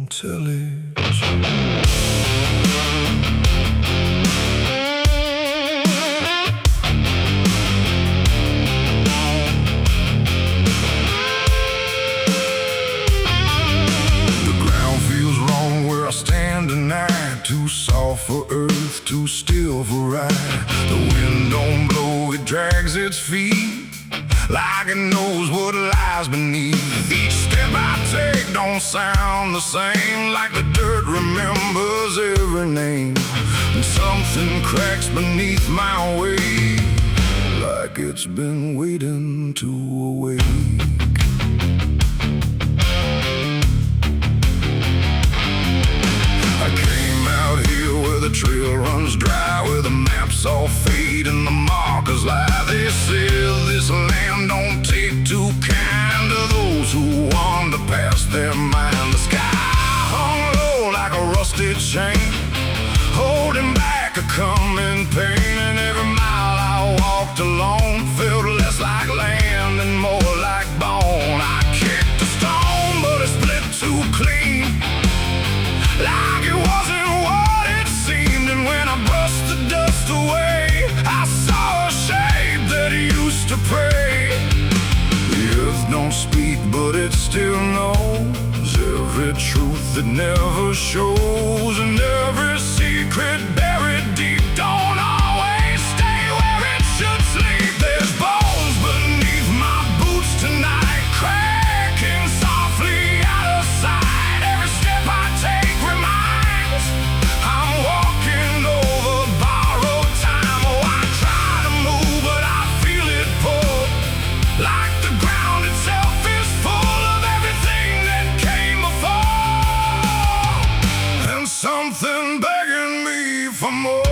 tillage. Too soft for earth, too still for ride. The wind don't blow, it drags its feet like it knows what lies beneath. Each step I take don't sound the same, like the dirt remembers every name. And something cracks beneath my weight, like it's been waiting to awake. The trail runs dry, where the maps all fade and the markers lie. They say this land don't take too kind to those who wander past their mind. The sky hung low like a rusted chain, holding back a coming pain. And every mile I walked alone felt less like land and more like bone. I kicked a stone, but it split too clean, like it wasn't when I brushed the dust away. I saw a shape that used to pray. The earth don't speak, but it still knows every truth that never shows, and every secret buried deep don't always stay where it should sleep. There's bones beneath my boots tonight, cracking softly out of sight. Every step I take reminds I'm walking over borrowed time. Oh, I try to move, but I feel it pull, like the ground itself is full of everything that came before, and something begging me for more.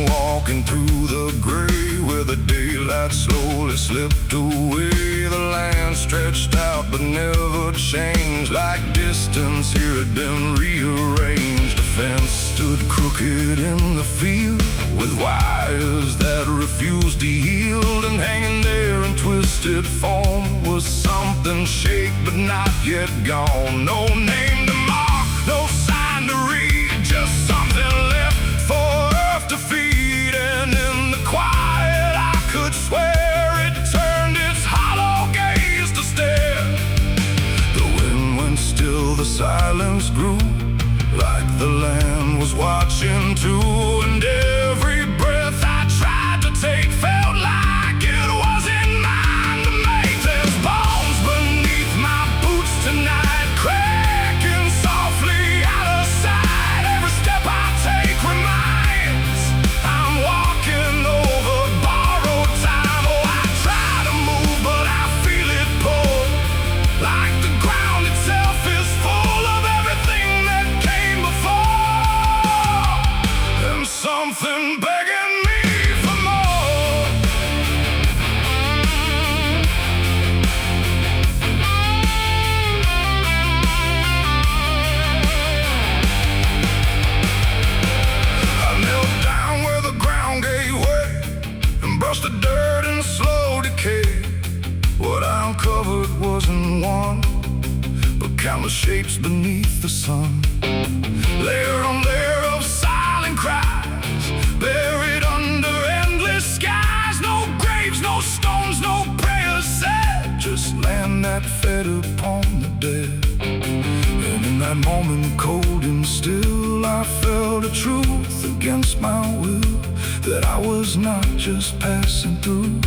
Walking through the gray, where the daylight slowly slipped away. The land stretched out but never changed, like distance here had been rearranged. A fence stood crooked in the field, with wires that refused to yield. And hanging there in twisted form was something shake but not yet gone. No name to mark, no sign to read, just something left for earth to feed. And in the quiet I could swear it turned its hollow gaze to stare. The wind went still, the silence grew, like the land was watching too. And every breath I tried to take felt like it wasn't mine to make. There's bones beneath my boots tonight, cracking softly out of sight. Every step I take reminds I'm walking over borrowed time. Oh, I try to move, but I feel it pull, like the ground itself is full of everything that came before, and something begging me for more. I knelt down where the ground gave way and brushed the dirt in slow decay. What I uncovered wasn't one, but countless shapes beneath the sun. Layer on layer of silent cries, buried under endless skies. No graves, no stones, no prayers said, just land that fed upon the dead. And in that moment, cold and still, I felt a truth against my will, that I was not just passing through.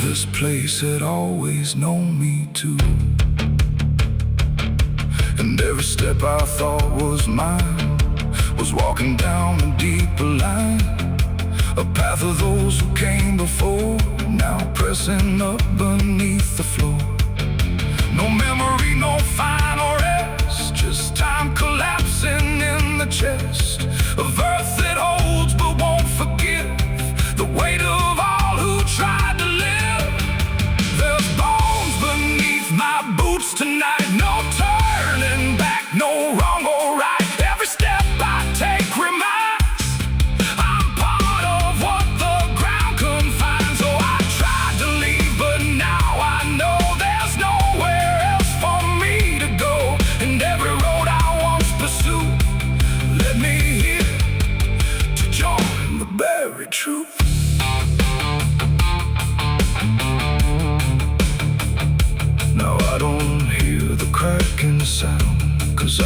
This place had always known me too. And every step I thought was mine was walking down a deeper line, a path of those who came before, now pressing up beneath the floor. No memory, no final rest, just time collapsing in the chest of earth that holds but won't forgive the weight of all who tried to live. There's bones beneath my boots tonight, no turning back, no wrong or right.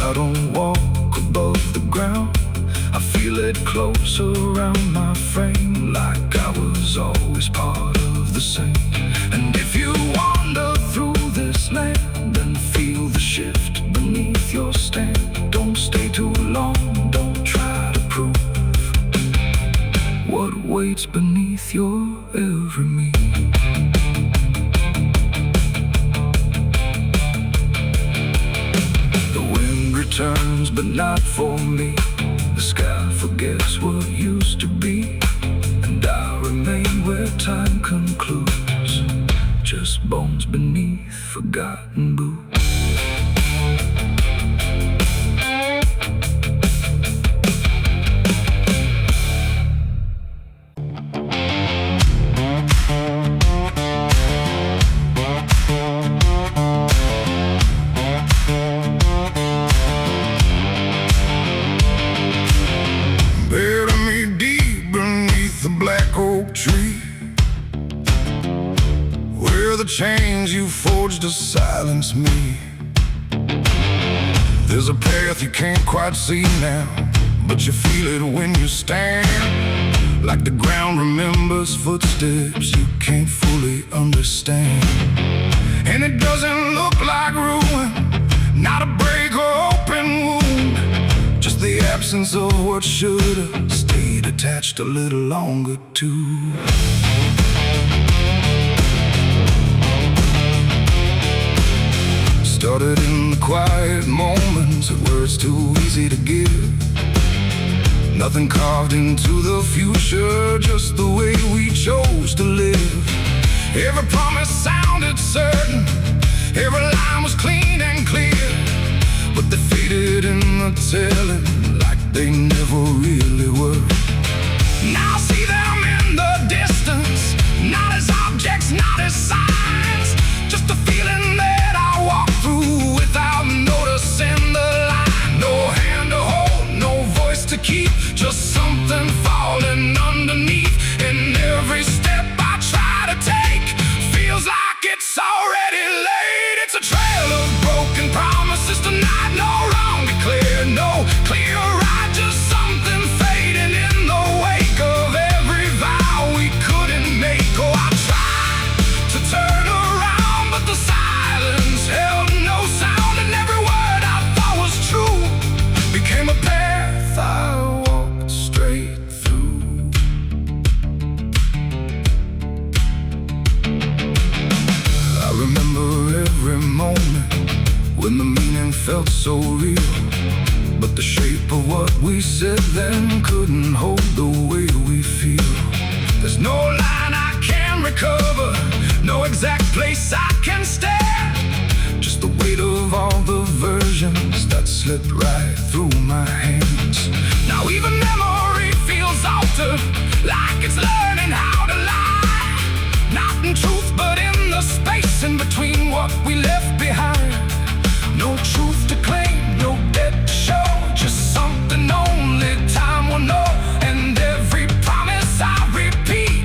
I don't walk above the ground. I feel it close around my frame, like I was always part of the same. And if you wander through this land and feel the shift beneath your stand, don't stay too long, don't try to prove what waits beneath your every move. The wind returns, but not for me. The sky forgets what used to be, and I remain where time concludes, just bones beneath forgotten boots. Tree, where the chains you forged to silence me. There's a path you can't quite see now, but you feel it when you stand. Like the ground remembers footsteps you can't fully understand. And it doesn't look like ruin, not a break or open wound, just the absence of what should've stayed attached a little longer too. Started in the quiet moments where it's too easy to give. Nothing carved into the future, just the way we chose to live. Every promise sounded certain, every line was clean and clear, but they faded in the telling like they never really were. Now I see them in the distance, not as objects, not as signs, just a feeling that I walk through without noticing the line. No hand to hold, no voice to keep, just something falling underneath. And every step I try to take feels like it's already late. It's a trail of broken promises tonight, no wrong declared, no clear right, just something fading in the wake of every vow we couldn't make. Oh, I tried to turn around, but the silence held no sound, and every word I thought was true became a path I walked straight through. I remember every moment when the meaning felt so real, but the shape of what we said then couldn't hold the way we feel. There's no line I can recover, no exact place I can stand, just the weight of all the versions that slipped right through my hands. Now even memory feels altered, like it's learning how to lie, not in truth but in the space in between what we left behind. No truth to claim, no debt to show, just something only time will know. And every promise I repeat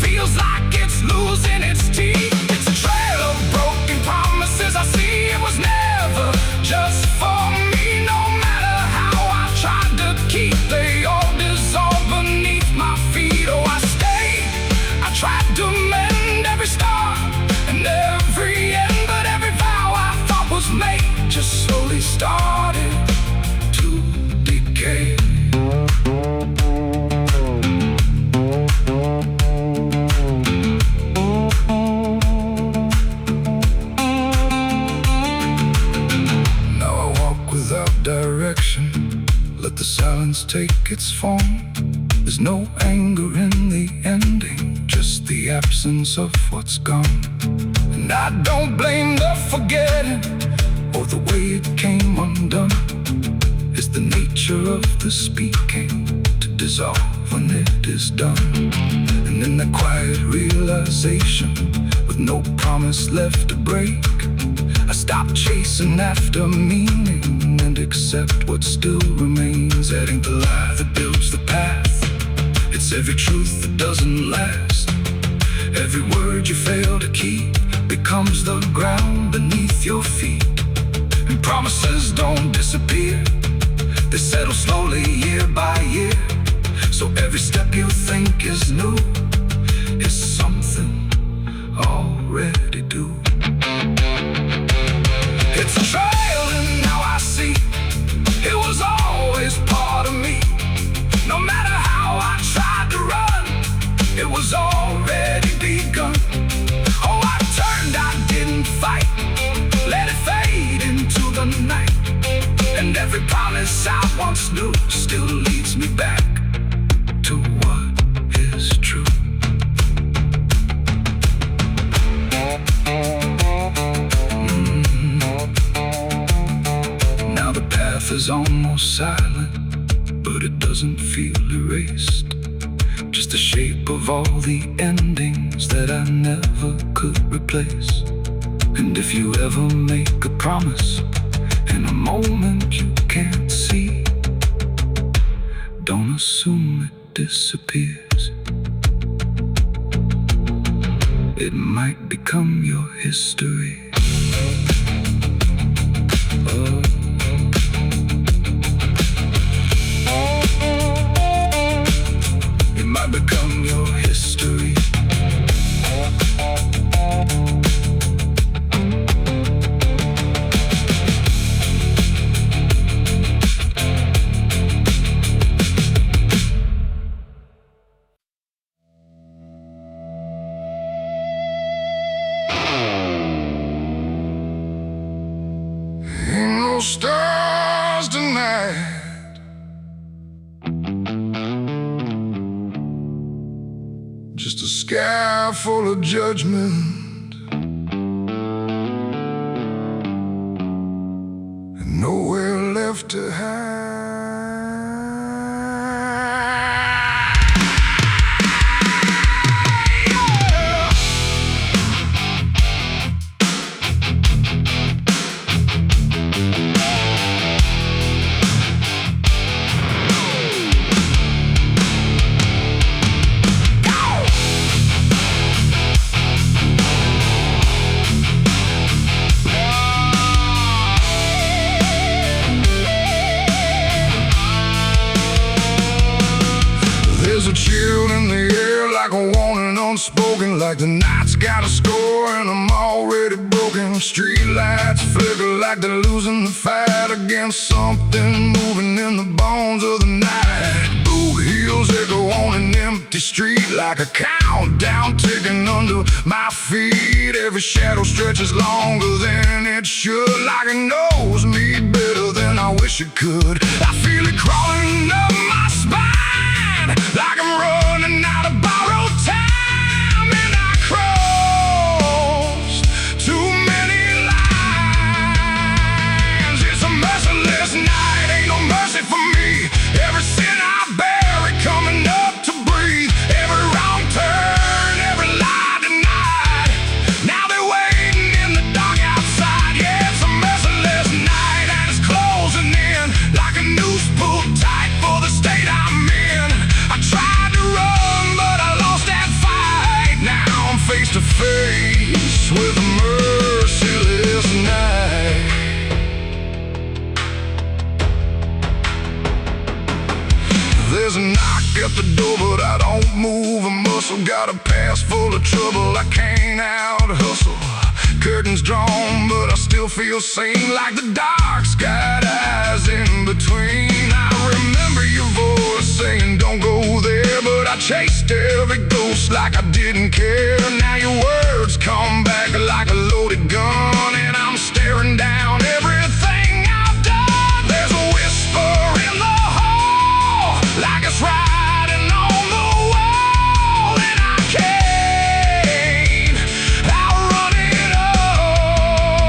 feels like it's losing its teeth. It's a trail of broken promises. I see it was never just for me. No matter how I tried to keep, they all dissolve beneath my feet. Oh, I stayed, I tried to mend every star and every end, but every vow I thought was made just slowly started to decay. Now I walk without direction, let the silence take its form. There's no anger in the ending, just the absence of what's gone. And I don't blame the forgetting or the way it came undone. It's the nature of the speaking to dissolve when it is done. And in the quiet realization, with no promise left to break, I stop chasing after meaning and accept what still remains. That ain't the lie that builds the path, it's every truth that doesn't last. Every word you fail to keep becomes the ground beneath your feet. And promises don't disappear, they settle slowly year by year. So every step you think is new is something already due. It's a trail and now I see it was always part of me. No matter how I tried to run, it was already begun. Oh, I turned, I didn't fight, let it fade into the night. And every promise I once knew still leads me back to what is true. Now the path is almost silent, but it doesn't feel erased. Just the shape of all the endings that I never could replace. And if you ever make a promise in a moment you can't see, don't assume it disappears. It might become your history. It might become your history. No stars tonight, just a sky full of judgment, and nowhere left to hide. There's a chill in the air, like a warning unspoken, like the night's got a score and I'm already broken. Street lights flicker like they're losing the fight against something moving in the bones of the night. Boot heels echo on an empty street like a countdown ticking under my feet. Every shadow stretches longer than it should, like it knows me better than I wish it could. I feel it crawling up my spine, like I'm running out of borrowed time, and I crossed too many lines. It's a merciless night, ain't no mercy for me. Every sin I bury coming up to breathe. Every wrong turn, every lie denied. Now they're waiting in the dark outside. Yeah, it's a merciless night and it's closing in like a noose pulled tight for the state I'm in. I tried to run, but I lost that fight. Now I'm face to face with a merciless night. There's a knock at the door, but I don't move a muscle. Got a past full of trouble, I can't out hustle. Curtains drawn, but I still feel sane, like the dark's got eyes in between. I remember your voice saying don't go there, but I chased every ghost like I didn't care. Now your words come back like a loaded gun, and I'm staring down everything I've done. There's a whisper in the hall, like it's riding on the wall, and I can't outrun it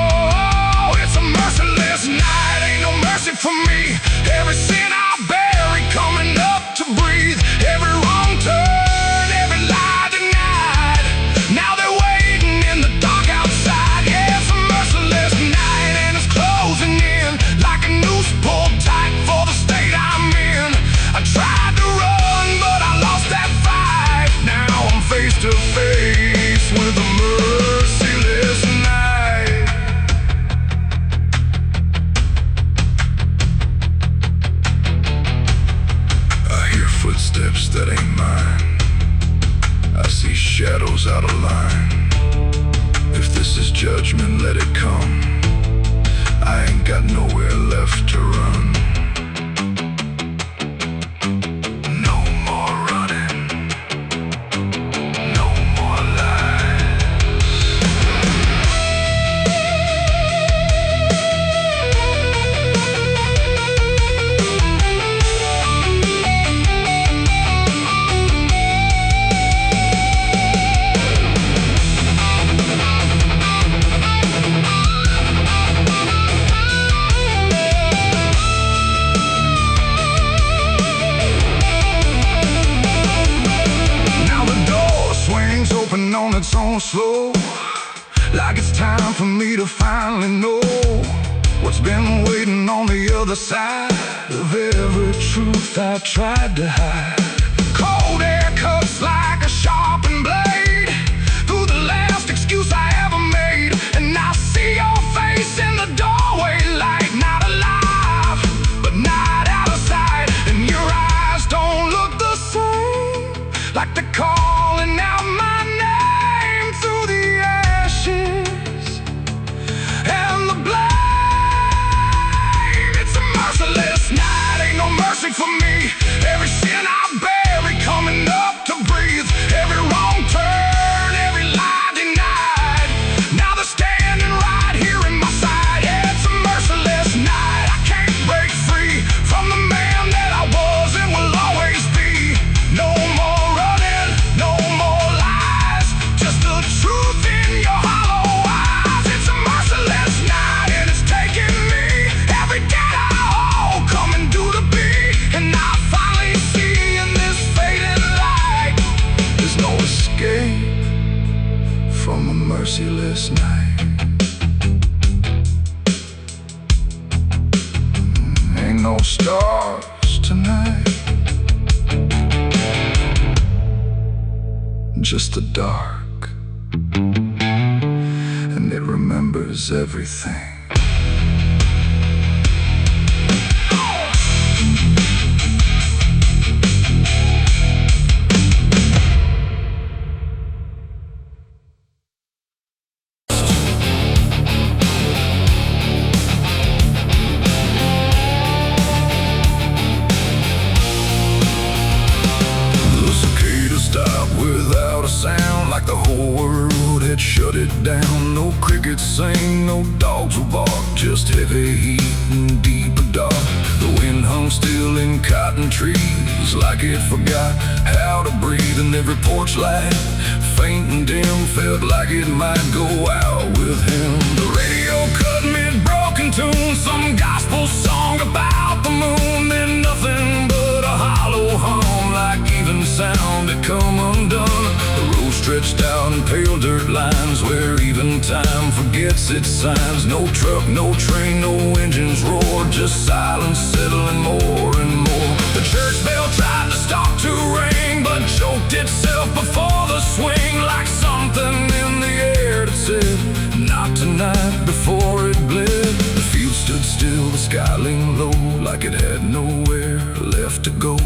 all. It's a merciless night, ain't no mercy for me. Every sin I bury coming up to breathe. Every wrong turn, every lie denied. Now they're waiting in the dark outside. Yeah, it's a merciless night and it's closing in like a noose pulled tight for the state I'm in. I tried to run, but I lost that fight. Now I'm face to face with a merciless night. that ain't mine. I see shadows out of line. If this is judgment, let it come. I ain't got nowhere left to run. No more running. No more lies. On its own slow, like it's time for me to finally know what's been waiting on the other side of every truth I tried to hide. Cold air cuts like a sharpened blade through the last excuse I ever made, and I see your face in the doorway, like not alive but not out of sight, and your eyes don't look the same, like they're calling out my for me. Every sin I bury coming up to breathe, every wrong turn, every lie denied. Now they're standing right here in my side. Yeah, it's a merciless night. I can't break free from the man that I was and will always be. No more running, no more lies, just the truth in your hollow eyes. It's a merciless night and it's taking me every day I hold, coming to the beat. And I finally see in this fading light, there's no escape from a merciless night. Ain't no stars tonight, just the dark, and it remembers everything. Sound like the whole world had shut it down. No crickets sing, no dogs will bark, just heavy heat and deeper dark. The wind hung still in cotton trees, like it forgot how to breathe. And every porch light, faint and dim, felt like it might go out with him. The radio cut mid-broken tune, some gospel song about the moon. Then nothing but a hollow hum, like even sound had come undone. Stretched out in pale dirt lines, where even time forgets its signs. No truck, no train, no engines roar, just silence settling more and more. The church bell tried to stop to ring, but choked itself before the swing, like something in the air that said, not tonight, before it bled. The field stood still, the sky leaned low, like it had nowhere left to go.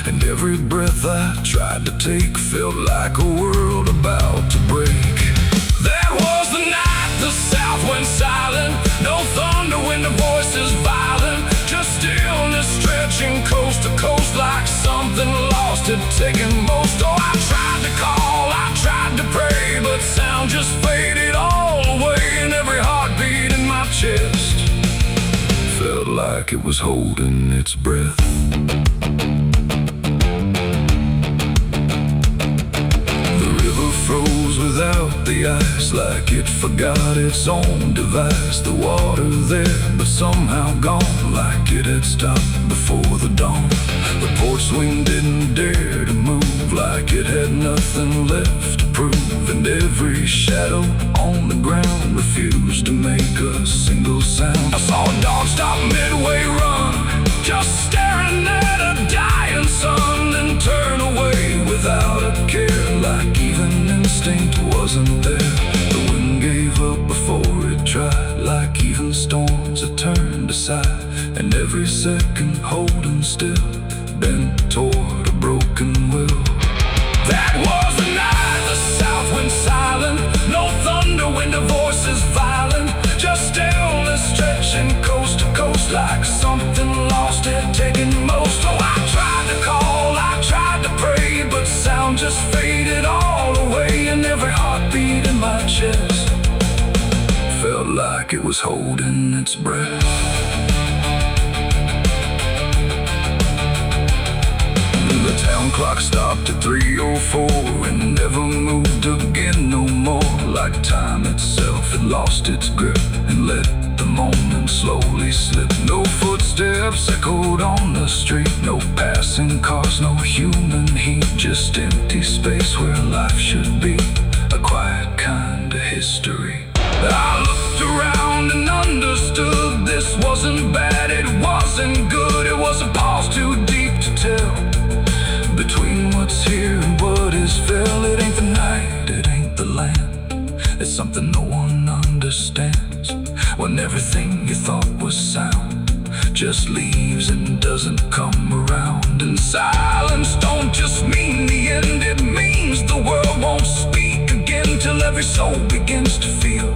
And every breath I tried to take felt like a world about to break. That was the night the south went silent. No thunder when the voices violent, just stillness stretching coast to coast, like something lost had taken most. Oh, I tried to call, I tried to pray, but sound just faded all away. And every heartbeat in my chest felt like it was holding its breath. Froze without the ice, like it forgot its own device. The water there, but somehow gone, like it had stopped before the dawn. The porch swing didn't dare to move, like it had nothing left to prove. And every shadow on the ground refused to make a single sound. I saw a dog stop midway run, just staring at a dying sun, then turn away without a care, like even instinct wasn't there. The wind gave up before it tried, like even storms had turned aside. And every second holding still bent toward a broken will. That was the night the south went silent. No thunder, wind of voices violent, just stillness stretching coast to coast like something lost had taken most. Oh, I tried to call, I tried to pray, but sound just faded all away, and every heartbeat in my chest felt like it was holding its breath. The town clock stopped at 3:04 and never moved again no more. Like time itself had lost its grip and let the moment slowly slip. No footsteps echoed on the street, no passing cars, no human heat, just empty space where life should be, a quiet kind of history. I looked around and understood this wasn't bad, it wasn't good, it was a pause too deep to tell. Between what's here and what is fell, it ain't the night, it ain't the land, it's something no one understands. When everything you thought was sound just leaves and doesn't come around. And silence don't just mean the end, it means the world won't speak again till every soul begins to feel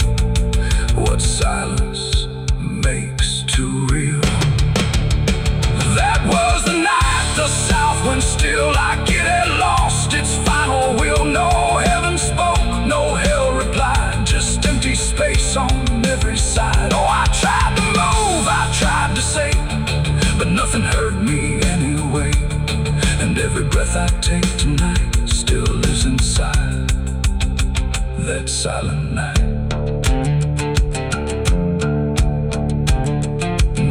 what silence makes too real. That was the night the south went still, like it had lost its final will. No heaven spoke, no hell replied, just empty space on every side. Oh, I tried to move, I tried to say, but nothing heard me anyway. And every breath I take tonight still lives inside that silent night.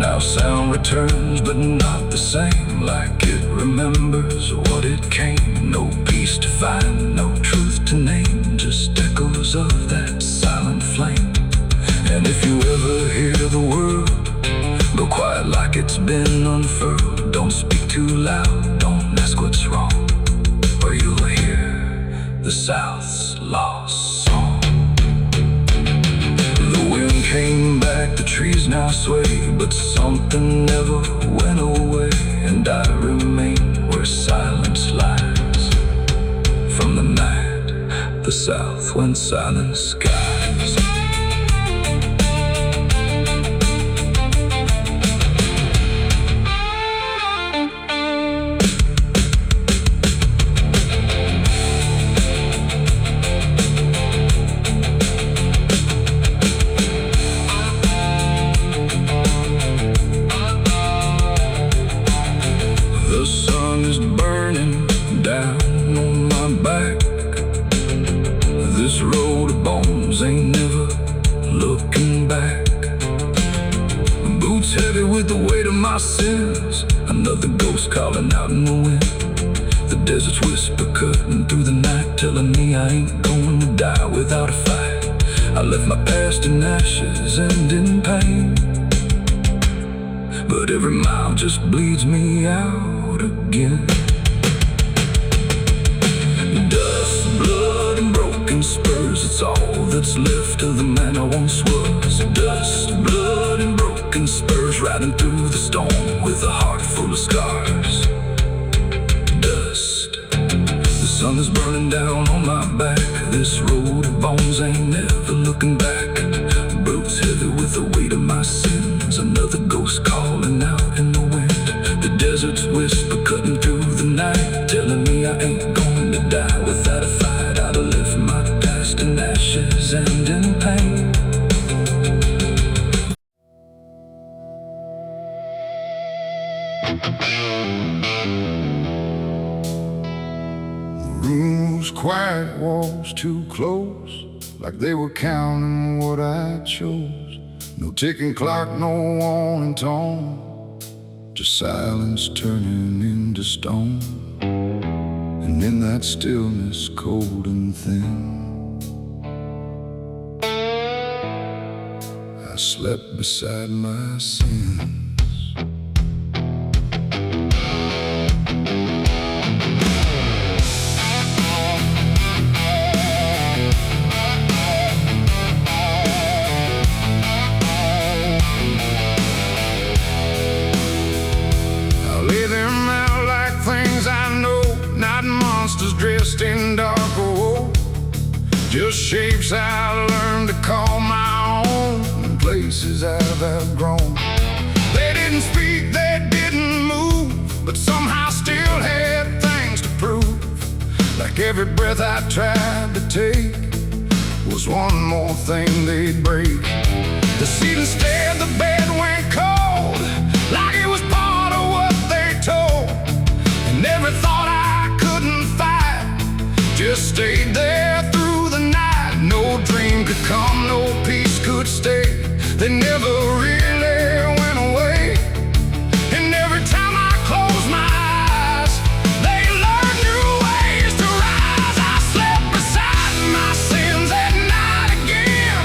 Now sound returns, but not the same, like it remembers what it came. No peace to find, no truth to name, just echoes of that silent flame. And if you ever hear the word, go quiet like it's been unfurled. Don't speak too loud, don't ask what's wrong, or you'll hear the South's lost song. The wind came back, the trees now sway, but something never went away. And I remain where silence lies. From the night the South went silent skies. The sun is burning down on my back. This road of bones ain't never looking back. Boots heavy with the weight of my sins, another ghost calling out in the wind. The desert's whisper cutting through the night, telling me I ain't going to die without a fight. I left my past in ashes and in pain, but every mile just bleeds me out again. Dust, blood, and broken spurs, it's all that's left of the man I once was. Dust, blood, and broken spurs, riding through the storm with a heart full of scars. Dust, the sun is burning down on my back. This road of bones ain't never looking back. Boots heavy with the weight of my sins, another ghost calling out in the wind. The desert's whisper cutting through the night, telling me I ain't going to die without a fight. I'd have left my past in ashes and in pain. The room was quiet, walls too close, like they were counting what I chose. No ticking clock, no warning tone, just silence turning into stone. And in that stillness, cold and thin, I slept beside my sins. I lay them out like monsters dressed in dark gold, just shapes I learned to call my own, places I've outgrown. They didn't speak, they didn't move, but somehow still had things to prove. Like every breath I tried to take was one more thing they'd break. The ceiling stared, the bed went cold, like it was part of what they told. And every thought I couldn't fight just stayed there through the night. No dream could come, no peace could stay. They never really went away. And every time I closed my eyes, they learned new ways to rise. I slept beside my sins at night again,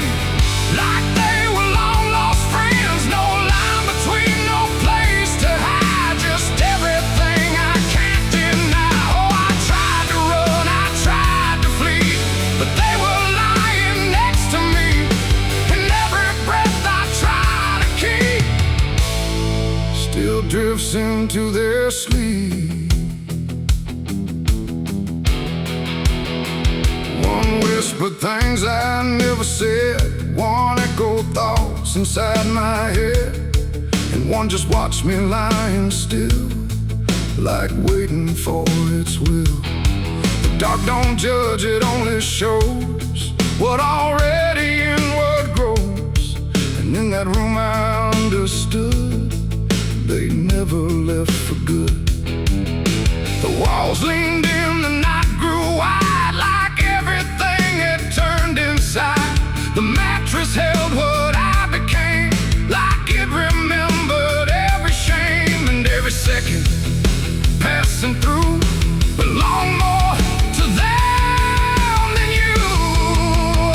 like they were long lost friends. No line between, no place to hide, just everything I can't deny. Oh, I tried to run, I tried to flee, but they were lying next to me. And every breath I try to keep still drifts into their sleep. One whispered things I never said, one echoed thoughts inside my head, and one just watched me lying still, like waiting for its will. The dark don't judge, it only shows what already inward grows. And in that room I understood they never left for good. The walls leaned in, the night grew wide, like everything had turned inside. The mattress held what I became, like it remembered every shame. And every second passing through belonged more to them than you.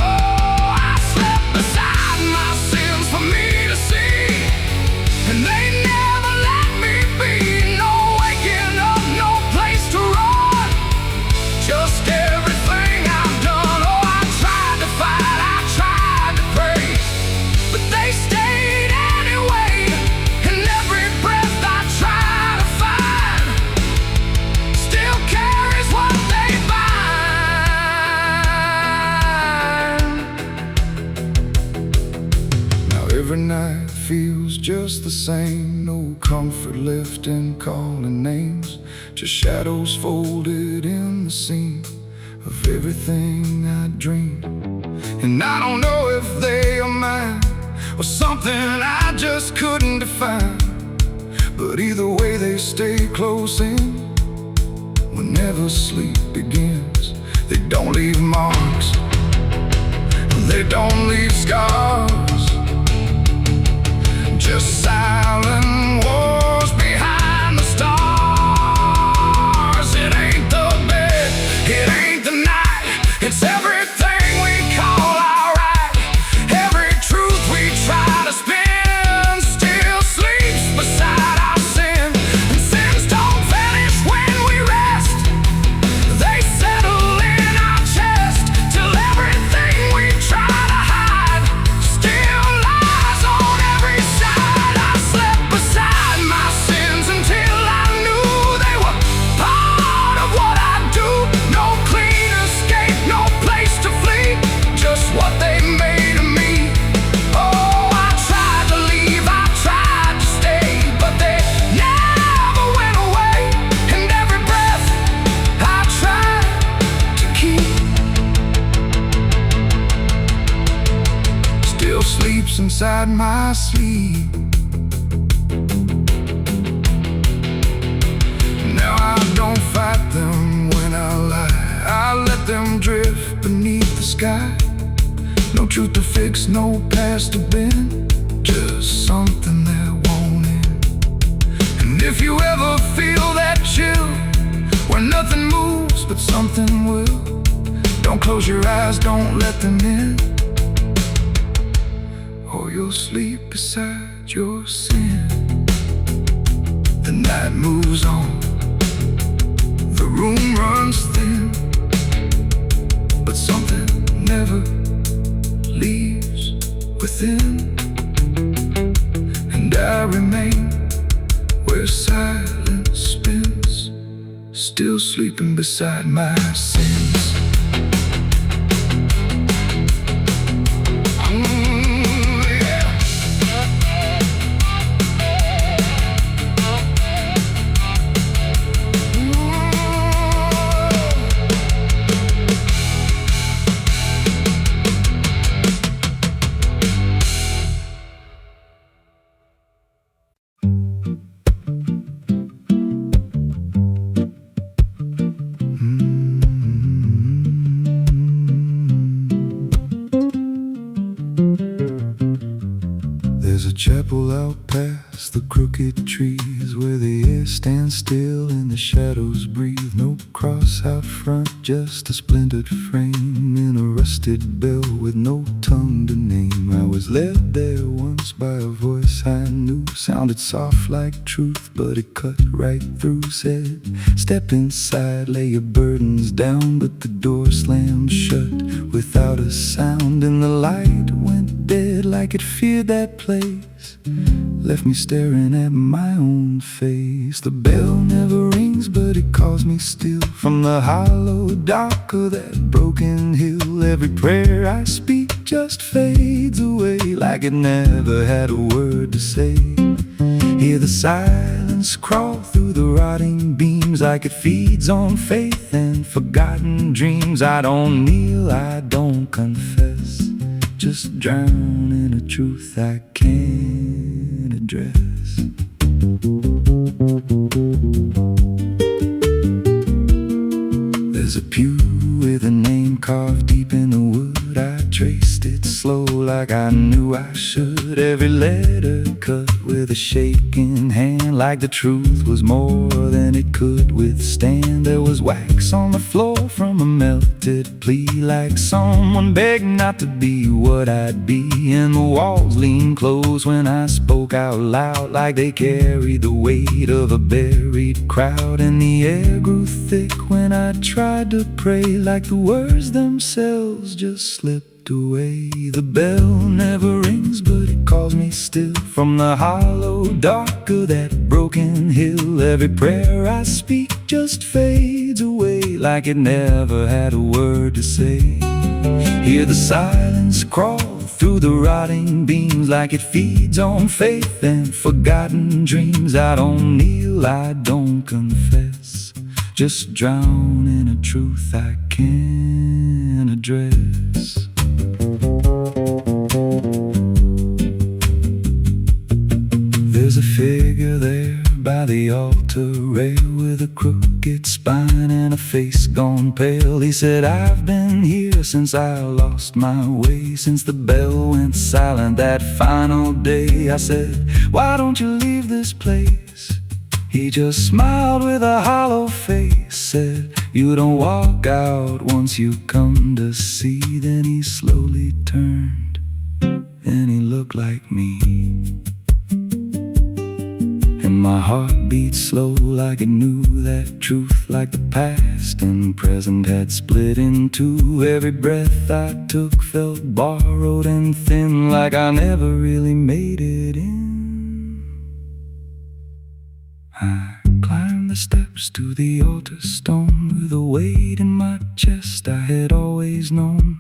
Oh, I slept beside my sins for me to see, and they never let me be. No waking up, no place to run, just everything I've done. Oh, I tried to fight, I tried to pray, but they stayed anyway. And every breath I try to find still carries what they bind. Now every night feels just the same, no comfort left in calling names, just shadows folded in the seam of everything I dreamed. And I don't know if they are mine or something I just couldn't define, but either way they stay close in whenever sleep begins. They don't leave marks, they don't leave scars, just silent wars behind the stars. It ain't the bed, it ain't the night, it's everything we call alright. Every truth we try to spin still sleeps beside our sin. And sins don't vanish when we rest, they settle in our chest, till everything we try to hide still lies on every side. I slept beside my sins until I knew they were part of what I do. No clean escape, no place to flee, just what they made of me. Oh, I tried to leave, I tried to stay, but they never went away. And every breath I tried to keep still sleeps inside my sleep. Now I don't fight them when I lie, I let them drift beneath the sky. No truth to fix, no past to bend, just something that won't end. And if you ever feel that chill, where nothing moves but something will, don't close your eyes, don't let them in, or you'll sleep beside your sin. The night moves on, the room runs thin, but something never leaves within. And I remain where silence spins still sleeping beside my sins. There's a chapel out past the crooked trees, where the air stands still and the shadows breathe. No cross out front, just a splintered frame in a rusted bell with no tongue to name. I was led there once by a voice I knew, sounded soft like truth, but it cut right through. Said, step inside, lay your burdens down, but the door slammed shut without a sound, and the light went dead like it feared that place, left me staring at my own face. The bell never rings, but it calls me still from the hollow dark of that broken hill. Every prayer I speak just fades away like it never had a word to say. Hear the silence crawl through the rotting beams like it feeds on faith and forgotten dreams. I don't kneel, I don't confess, just drown in a truth I can't address. There's a pew with a name carved deep in the wood. I traced it slow like I knew I should. Every letter cut with a shaking hand, like the truth was more than it could withstand. There was wax on the floor from a melted plea, like someone begged not to be what I'd be. And the walls leaned close when I spoke out loud, like they carried the weight of a buried crowd. And the air grew thick when I tried to pray, like the words themselves just slipped away. The bell never rings, but it calls me still from the hollow dark of that broken hill. Every prayer I speak just fades away like it never had a word to say. Hear the silence crawl through the rotting beams like it feeds on faith and forgotten dreams. I don't kneel, I don't confess, just drown in a truth I can't address. There's a figure there by the altar rail with a crooked spine and a face gone pale. He said, I've been here since I lost my way, since the bell went silent that final day. I said, why don't you leave this place? He just smiled with a hollow face, said, you don't walk out once you come to see. Then he slowly turned and he looked like me, and my heart beat slow like it knew that truth, like the past and present had split in two. Every breath I took felt borrowed and thin, like I never really made it in. I climbed the steps to the altar stone with a weight in my chest I had always known.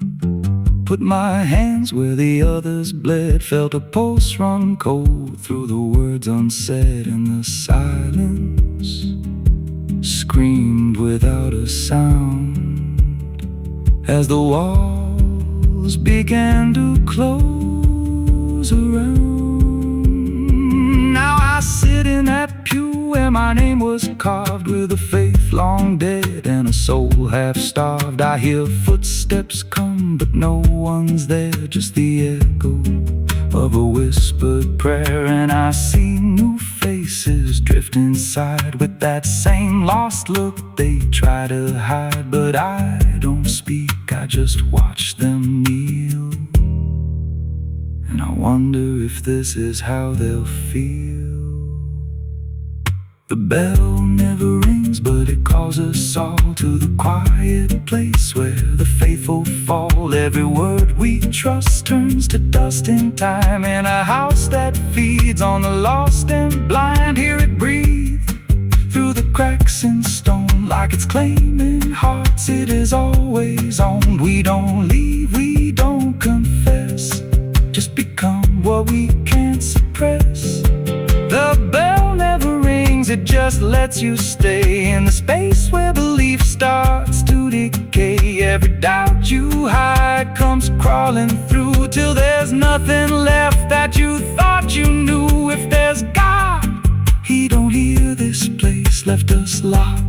Put my hands where the others bled, felt a pulse run cold through the words unsaid, and the silence screamed without a sound as the walls began to close around. Now I sit in that pew where my name was carved, with a faith long dead and a soul half starved. I hear footsteps come, but no one's there, just the echo of a whispered prayer. And I see new faces drift inside with that same lost look they try to hide. But I don't speak, I just watch them kneel, and I wonder if this is how they'll feel. The bell never rings, but it calls us all to the quiet place where the faithful fall. Every word we trust turns to dust in time, in a house that feeds on the lost and blind. Hear it breathe through the cracks in stone like it's claiming hearts. It is always on. We don't leave, we don't confess, just become what we can't suppress. The bell never rings, it just lets you stay in the space where belief starts to decay. Every doubt you hide comes crawling through, till there's nothing left that you thought you knew. If there's God, He don't hear this place, left us locked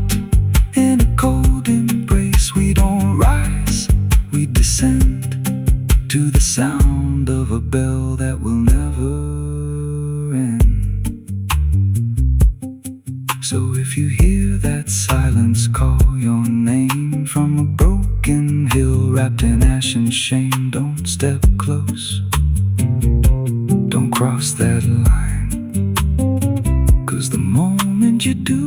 in a cold embrace. We don't rise, we descend to the sound of a bell that will never end. So if you hear that silence call your name from a broken hill wrapped in ash and shame, don't step close, don't cross that line, 'cause the moment you do,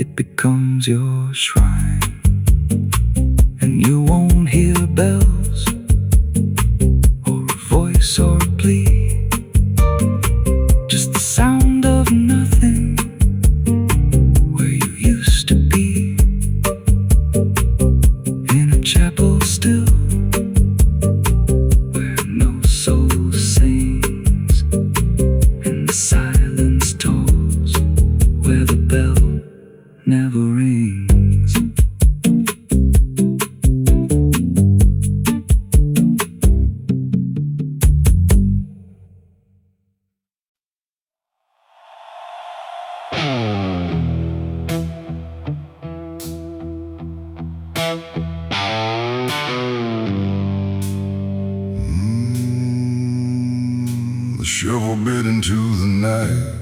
it becomes your shrine. And you won't hear bells or a voice or a plea, just the sound of nothing where you used to be, in a chapel still where no soul sings, and the silence tolls where the bell never rings. The shovel bit into the night,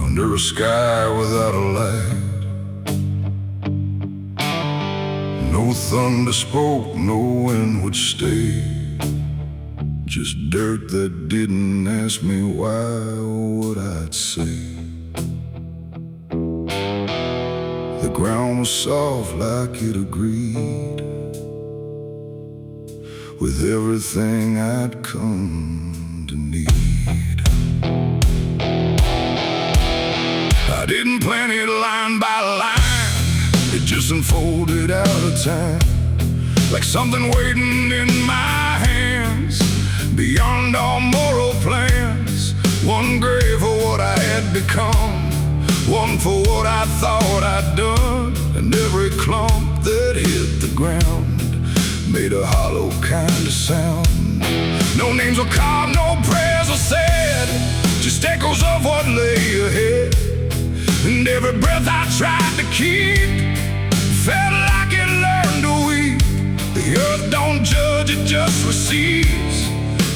under a sky without a light. No thunder spoke, no wind would stay, just dirt that didn't ask me why or what I'd say. The ground was soft like it agreed with everything I'd come to need. I didn't plan it line by line, it just unfolded out of time, like something waiting in my hands, beyond all moral plans. One grave for what I had become, one for what I thought I'd done, and every clump that hit the ground made a hollow kind of sound. No names were carved, no prayers were said, just echoes of what lay ahead. And every breath I tried to keep felt like it learned to weep. The earth don't judge, it just receives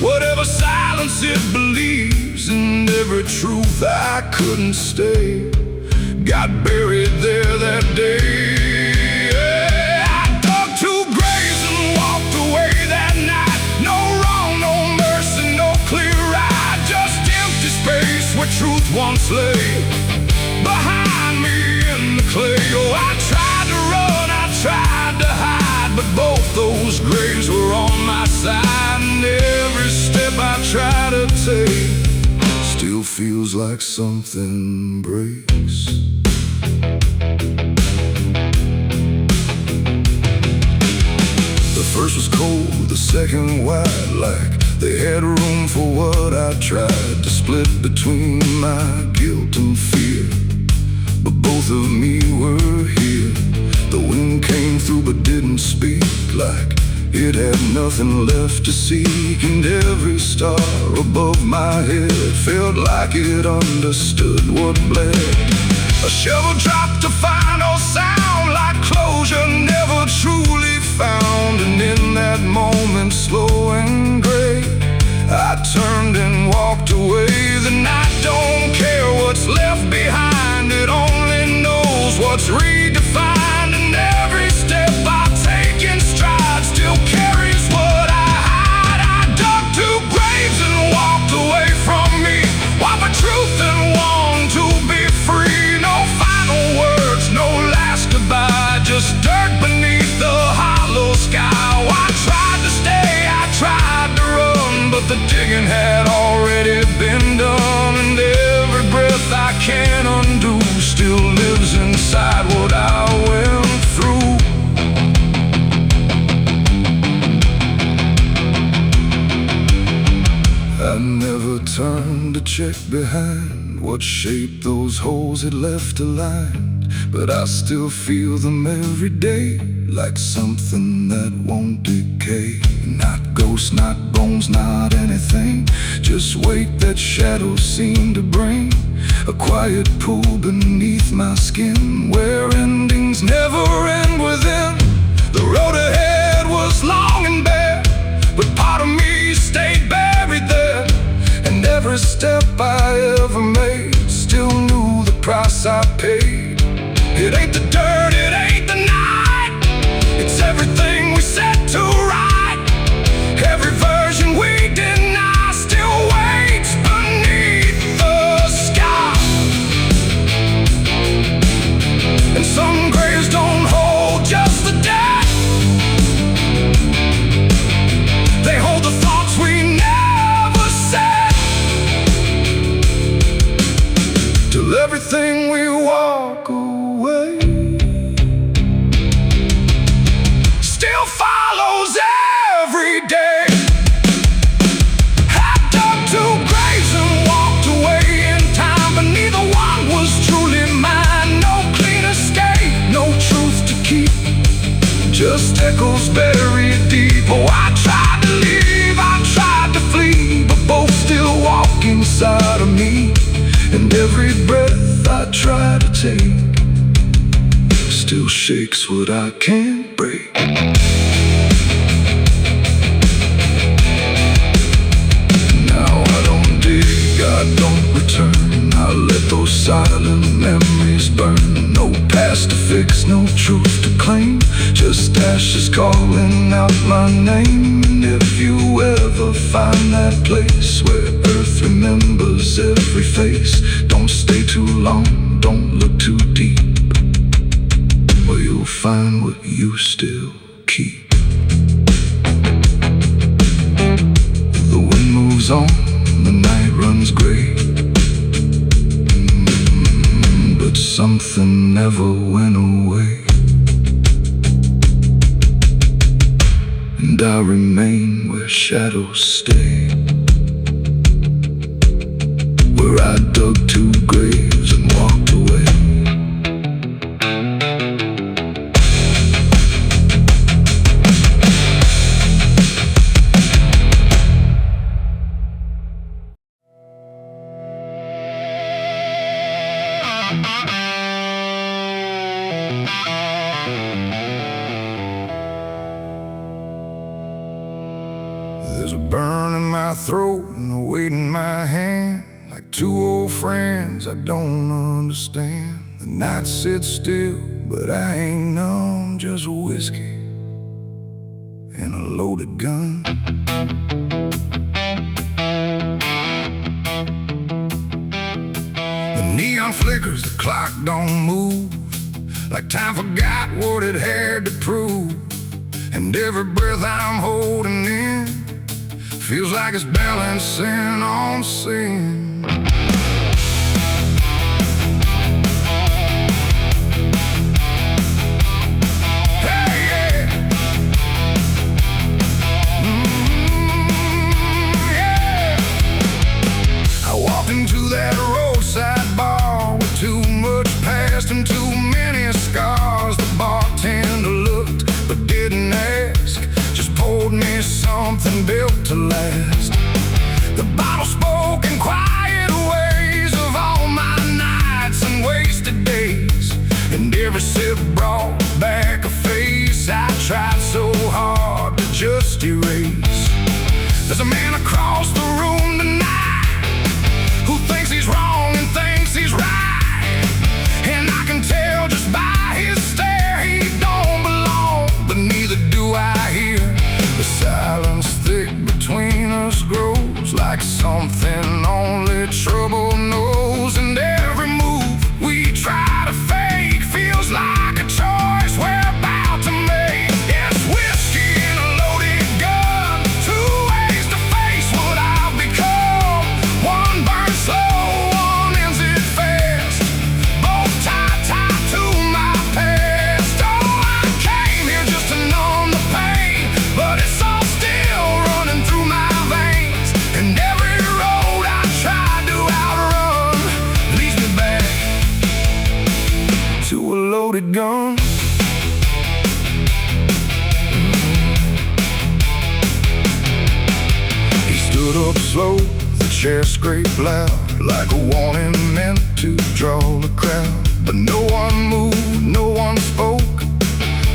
whatever silence it believes. And every truth I couldn't stay got buried there that day. I dug 2 graves and walked away that night. No wrong, no mercy, no clear ride, just empty space where truth once lay behind me in the clay. Oh, I tried to run, I tried to hide, but both those graves were on my side. And every step I try to take still feels like something breaks. The first was cold, the second wide, like they had room for what I tried to split between my guilt and fear. But both of me were here. The wind came through but didn't speak, like it had nothing left to seek. And every star above my head felt like it understood what bled. A shovel dropped to final sound, like closure never truly found. And in that moment, slow and great, I turned and walked away. The night don't care what's left behind, it only knows what's redefined. And every step I take in stride still carries what I hide. I dug 2 graves and walked away from me, while my truth and one to be free. No final words, no last goodbye, just dirt beneath the hollow sky. Oh, I tried to stay, I tried to run, but the digging had already been done. And every breath I check behind what shape those holes had left aligned, but I still feel them every day, like something that won't decay. Not ghosts, not bones, not anything, just weight that shadows seem to bring. A quiet pool beneath my skin, where endings never end within. The road ahead was long and bare, but part of me stayed buried there. And every step I ever made still knew the price I paid. It ain't the dirt, it ain't the night, it's everything we set to right. Every version we deny still waits beneath the sky. And some graves don't hold just the dead, they hold the thoughts we never said. Till everything we walk away still follows every day. I dug two graves and walked away in time, but neither one was truly mine. No clean escape, no truth to keep, just echoes buried deep. Oh, I tried to leave, I tried to flee, but both still walk inside of me. And every breath I try to take still shakes what I can't break. Now I don't dig, I don't return, I let those silent memories burn. No past to fix, no truth to claim, just ashes calling out my name. And if you ever find that place where earth remembers every face, don't stay too long, don't look too deep, or you'll find what you still keep. The wind moves on, the night runs gray, but something never went away. And I remain where shadows stay, where I dug two graves and walked away. There's a burn in my throat and a weight in my hand, like two old friends I don't understand. The night sits still, but I ain't numb, just whiskey and a loaded gun. The neon flickers, the clock don't move, like time forgot what it had to prove. And every breath I'm holding in feels like it's balancing on sin. Hey, yeah. Yeah. I walked into that roadside bar with too much past and too many scars. The bartender looked but didn't ask, just poured me something built to last. The bottle spoke in quiet ways of all my nights and wasted days, and every sip brought back a face I tried so hard to just erase. There's a man across the room tonight who thinks he's right. loaded gun. He stood up slow, the chair scraped loud, like a warning meant to draw the crowd. But no one moved, no one spoke,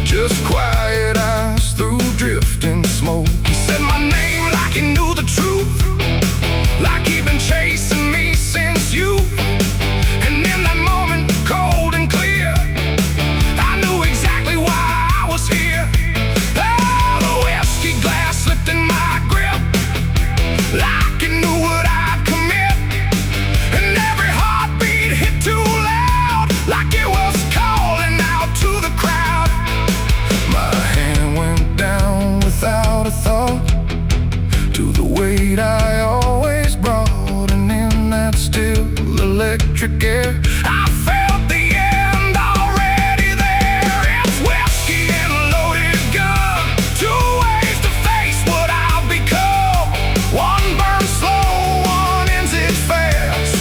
just quiet eyes through drifting smoke. He said my name like he knew the truth, like he'd been chasing me since youth. And in that moment, cold and clear, I knew exactly why I was here. Oh, the whiskey glass slipped in my grip, like it knew what I'd commit. And every heartbeat hit too loud, like it was calling out to the crowd. My hand went down without a thought to the weight I always brought, and in that still electric air, I felt the end already there. It's whiskey and a loaded gun, two ways to face what I'll become. One burns slow, one ends it fast,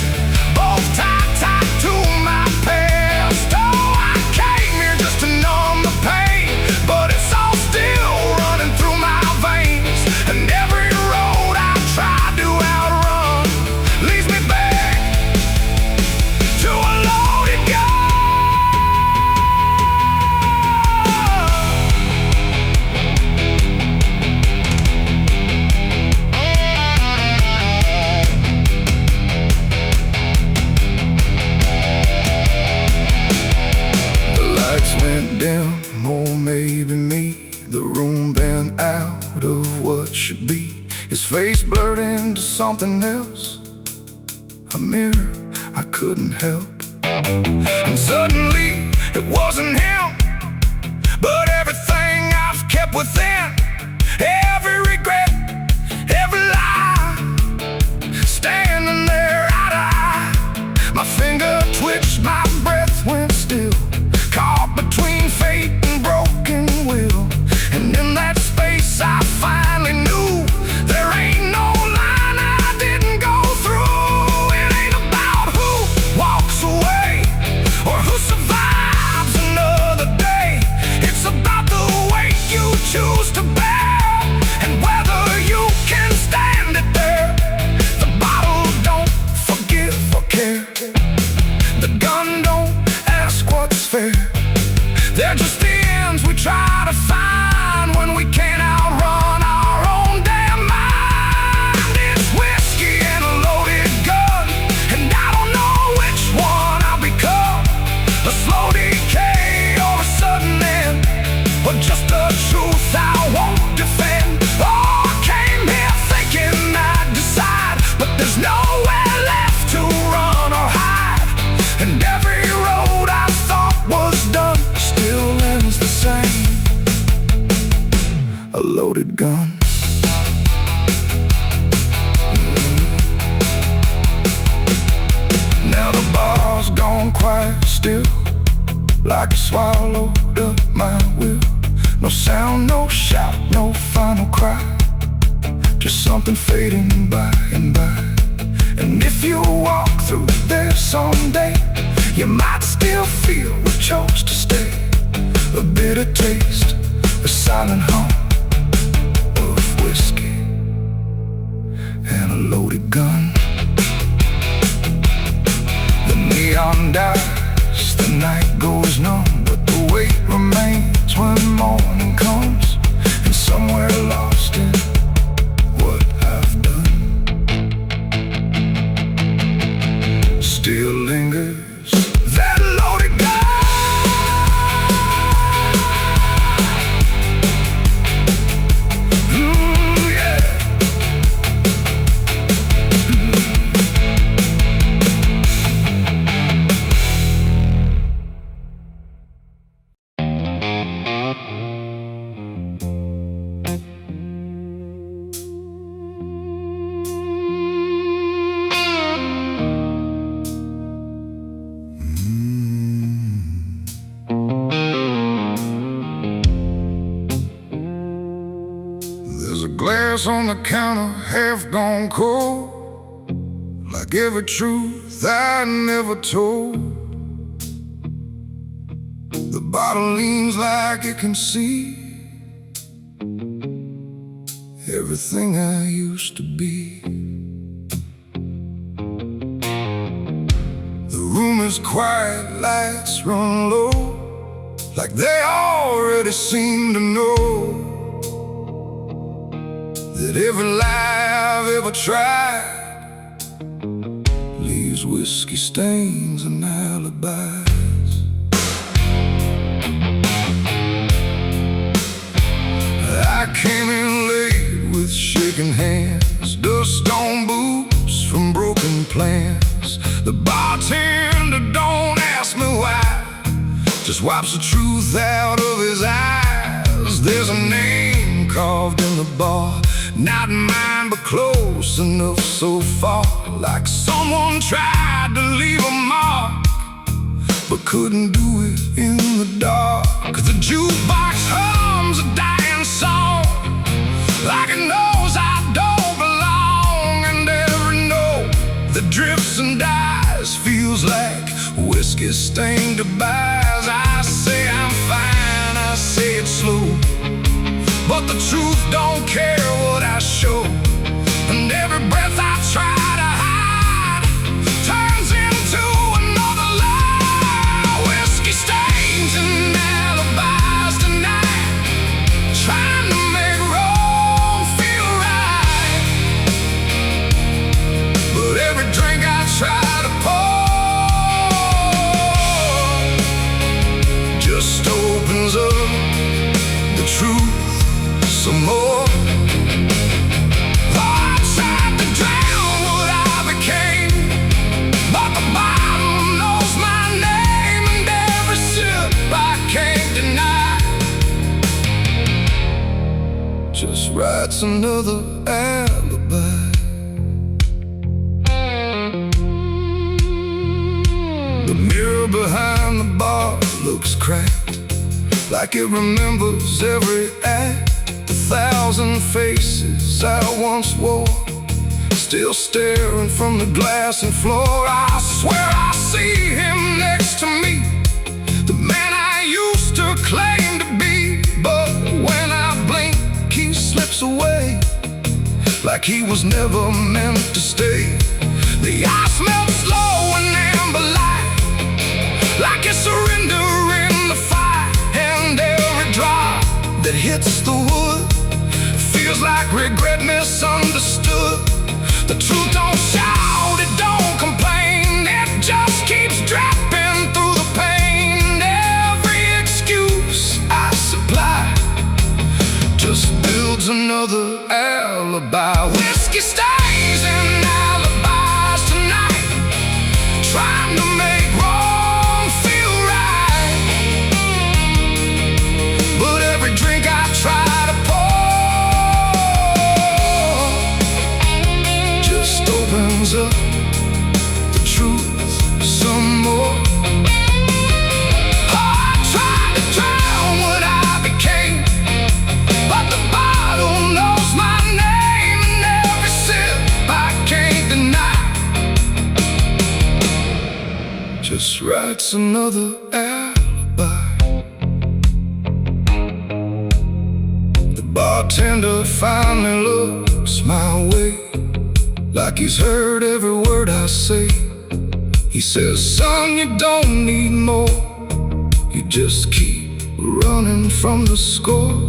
both tied to my past. Oh, I came here just to numb the pain, but it's all still running through my veins. And every road I tried to outrun leads me back to a loaded gun. The lights went dim, or maybe me. The room bent out of what should be. His face blurred into something else, a mirror I couldn't help. And suddenly it wasn't him, but everything I've kept within, every regret, every lie, standing there eye to eye. My finger twitched, my breath went still, caught between fate and broken will. And in that space I finally knew there ain't no line I didn't go through. It ain't about who walks away or who survives another day. It's about the weight you choose to bear and whether you can stand it there. The bottle don't forgive or care, the gun don't ask what's fair. They're just the ends we try to find when we can't outrun our own damn mind. It's whiskey and a loaded gun, and I don't know which one I'll become. A slow decay or a sudden end, or just the truth I won't defend. Oh, I came here thinking I'd decide, but there's nowhere left to run or hide. And every road I thought was done still ends the same, a loaded gun. Now the bar's gone quiet still, like it swallowed up my will. No sound, no shout, no final cry, just something fading by and by. And if you walk through there someday, you might still feel we chose to stay. A bitter taste, a silent hum of whiskey and a loaded gun. The neon dies, the night goes numb, but the weight remains when morning comes. And somewhere lost in what I've done still lingers that loaded gun. Glass on the counter, half gone cold, like every truth I never told. bottle leans like it can see everything I used to be. The room is quiet, lights run low, like they already seem to know that every lie I've ever tried leaves whiskey stains and alibis. I came in late with shaking hands, dust on boots from broken plans. The bartender don't ask me why, just wipes the truth out of his eyes. There's a name carved in the bar, not mine but close enough so far, like someone tried to leave a mark but couldn't do it in the dark. The jukebox hums a dying song, like it knows I don't belong, and every note that drifts and dies feels like whiskey stained goodbyes. I say I'm fine, I say it slow, but the truth don't care what I show, and every breath I try to hide turns into another lie. Whiskey stains and alibis tonight, trying to make wrong feel right. But every drink I try to pour just opens up the truth some more. I tried to drown what I became, but the bottle knows my name, and every sip I can't deny just writes another alibi. The mirror behind the bar looks cracked, like it remembers every act. 1,000 faces I once wore, still staring from the glass and floor. I swear I see him next to me, the man I used to claim to be. But when I blink, he slips away, like he was never meant to stay. The ice melts slow and amber light, like it's surrendering the fight, and every drop that hits the wood feels like regret misunderstood. The truth don't shout, it don't complain, it just keeps dropping through the pain. Every excuse I supply just builds another alibi. Whiskey stains and alibis tonight, trying to make wrong feel right. But every drink I try to opens up the truth some more. I tried to drown what I became, but the bottle knows my name, and every sip I can't deny just writes another alibi. The bartender finally looks my way, like he's heard every word I say. He says, son, you don't need more, you just keep running from the score.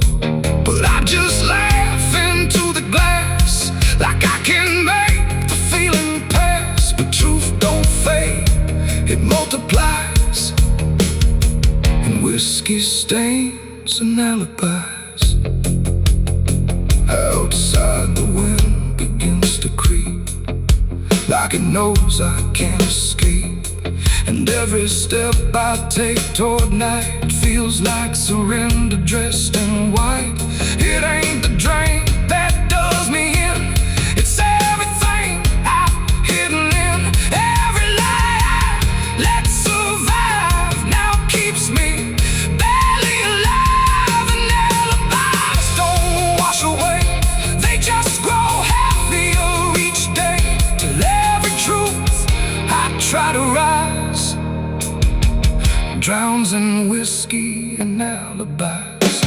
But I just laugh into the glass, like I can make the feeling pass. But truth don't fade, it multiplies, and whiskey stains and alibis. Outside the wind begins to creep, like it knows I can't escape, and every step I take toward night feels like surrender dressed in white. It ain't the drink that does me in, it's everything I've hidden in. Every lie I let survive now keeps me barely alive, and alibis don't wash away, they just grow heavier each day, till every truth I try to rise drowns in whiskey and alibis.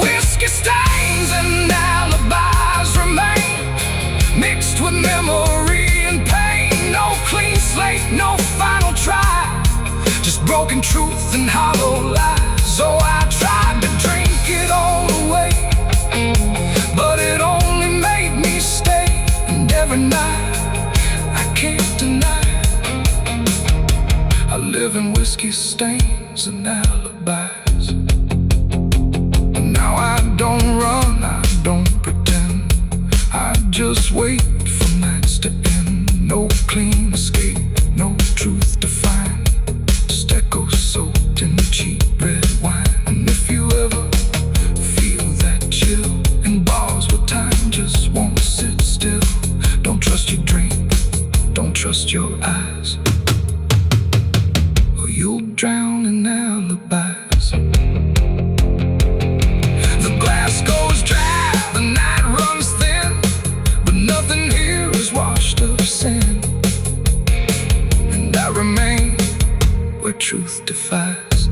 Whiskey stains and alibis remain, mixed with memory and pain. No clean slate, no final try, just broken truth and hollow lies. So I tried to drink it all away, but it only made me stay. And every night, I can't deny, I live in whiskey stains and alibis. And now I don't run, I don't pretend, I just wait for nights to end. No clean escape, no truth to find, just echoes soaked in cheap red wine. And if you ever feel that chill in bars where time just won't sit still, don't trust your dream, don't trust your eyes, or you'll drown in alibis. The glass goes dry, the night runs thin, but nothing here is washed of sin. And I remain where truth defies,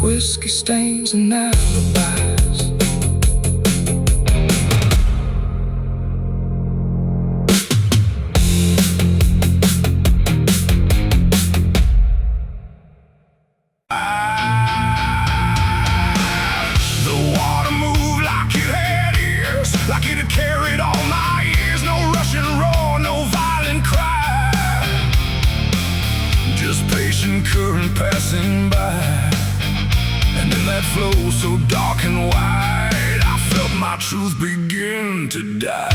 whiskey stains and alibis. The water moved like it had ears, like it had carried all my years. No rushing roar, no violent cry, just patient current passing by. And in that flow so dark and wide, I felt my truth begin to die.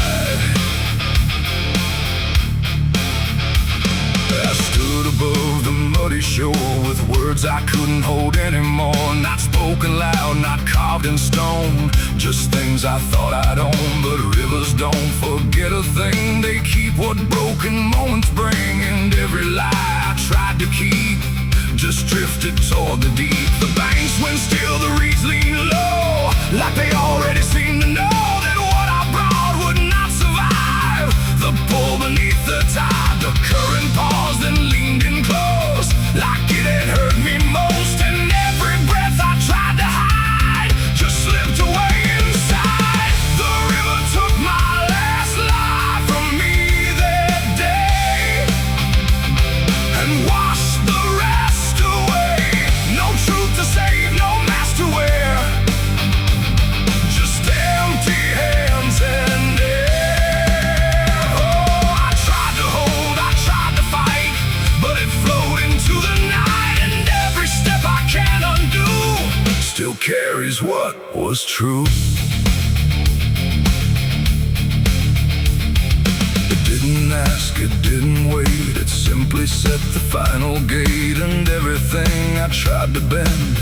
I stood above the muddy shore with words I couldn't hold anymore. Not spoken loud, not carved in stone, just things I thought I'd own. But rivers don't forget a thing, they keep what broken moments bring. And every lie I tried to keep just drifted toward the deep. The banks went still, the reeds lean low, like they already seemed to know that what I brought would not survive the pull beneath the tide. The current paused and leaned in close, like it had hurt me most. And every breath I tried to hide just slipped away inside. The river took my last life from me that day and washed the rest away. No truth to save, no mask to wear, just empty hands and air. Oh, I tried to hold, I tried to fight, but it flowed into the night. And every step I can't undo still carries what was true. It didn't ask, it didn't wait, it simply set the final gate. And everything I tried to bend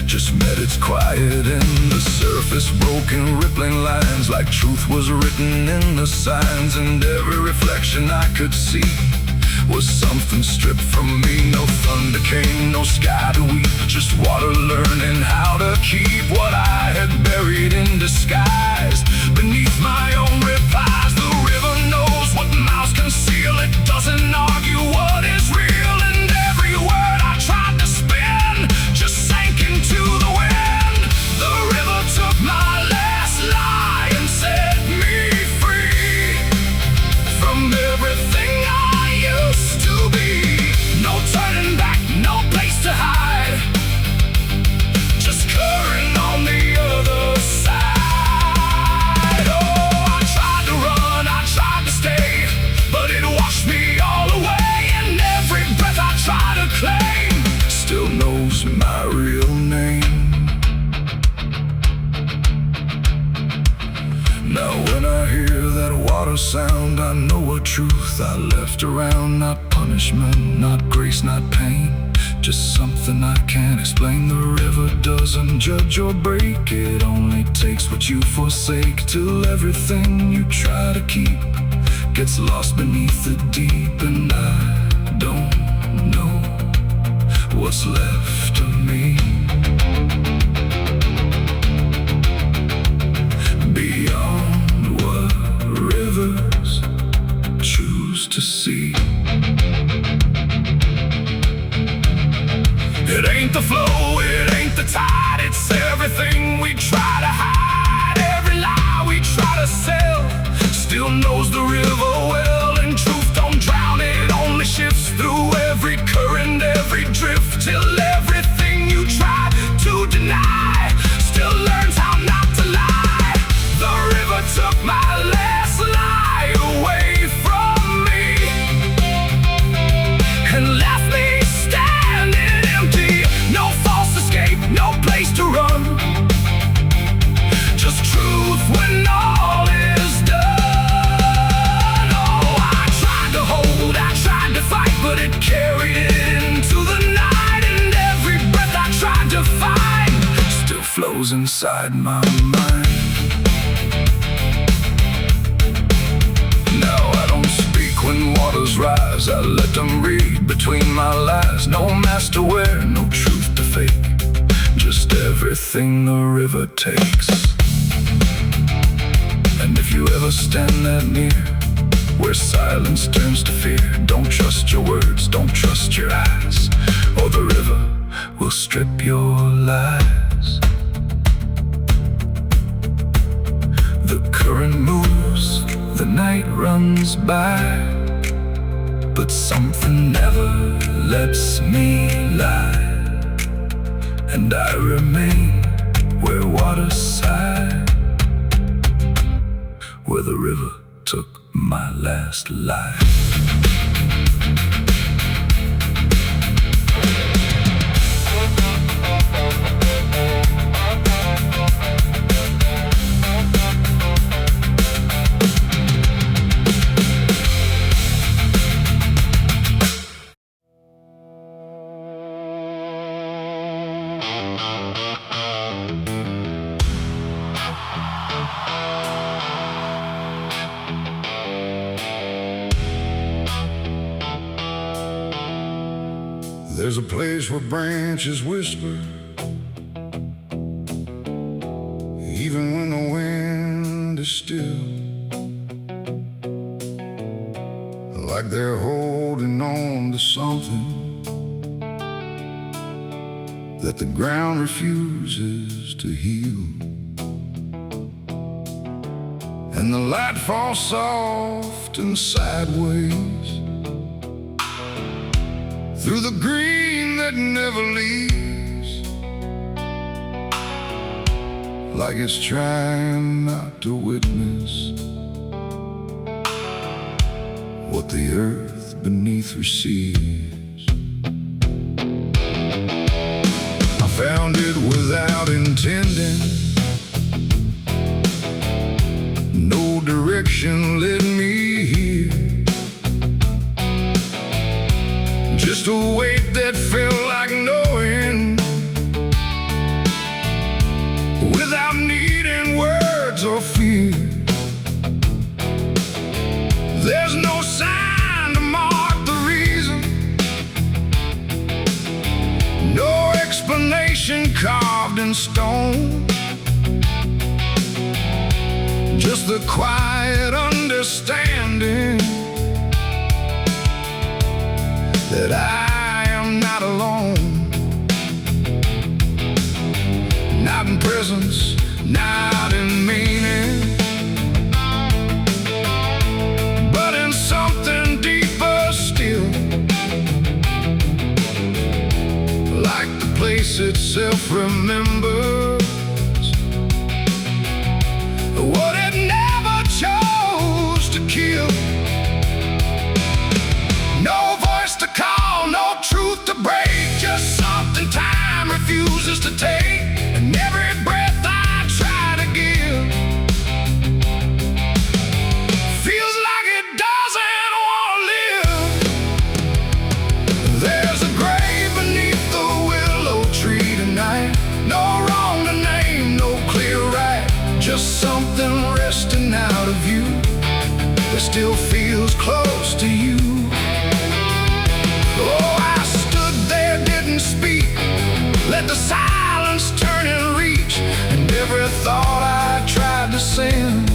just met its quiet end. The surface broke in rippling lines, like truth was written in the signs. And every reflection I could see was something stripped from me. No thunder came, no sky to weep, just water learning how to keep what I had buried in disguise beneath my own replies. The river knows what mouths conceal, it doesn't argue what is real. And every word I tried to spin just sank into the wind. The river took my last lie and set me free from everything I used to be. No turning back, no place to hide, just current on the other side. Oh, I tried to run, I tried to stay, but it washed me all away. And every breath I try to claim still knows my real name. Now when I hear that water sound, I know a truth I left around. Not punishment, not grace, not pain, just something I can't explain. The river doesn't judge or break, it only takes what you forsake, till everything you try to keep gets lost beneath the deep. And I don't know what's left of me beyond what rivers choose to see. It ain't the flow, it ain't the tide, it's everything we try to hide. Every lie we try to sell still knows the river well, and truth don't drown, it only shifts through every current, every drift, till everything you try to deny still learns how not to lie. The river took my last lie away from me and left me standing empty. No false escape, no place to run, just truth when all is done. Oh, I tried to hold, I tried to fight, but it carried it into the night, and every breath I tried to find still flows inside my mind. Now I don't speak when waters rise, I let them read between my lies. No mask to wear, no truth to fake, just everything the river takes. And if you ever stand that near, where silence turns to fear, don't trust your words, don't trust your eyes, or the river will strip your lies. The current moves, the night runs by, but something never lets me lie, and I remain where water sighed, where the river took my last life. There's a place where branches whisper, even when the wind is still, like they're holding on to something that the ground refuses to heal. And the light falls soft and sideways through the green that never leaves, like it's trying not to witness what the earth beneath receives. I found it without intending, no direction led me here, just a weight that felt like knowing, without needing words or fear. There's no sign to mark the reason, no explanation carved in stone, just the quiet understanding that I am not alone, not in presence, not in meaning, but in something deeper still, like the place itself remembers what it never chose to kill. No voice to call, no truth to break, just something time refuses to take, and every breath I try to give feels like it doesn't want to live. There's a grave beneath the willow tree tonight, no wrong to name, no clear right, just something resting out of you that still feels close to you. Oh, I stood there, didn't speak, let the silence turn and reach, and every thought I tried to send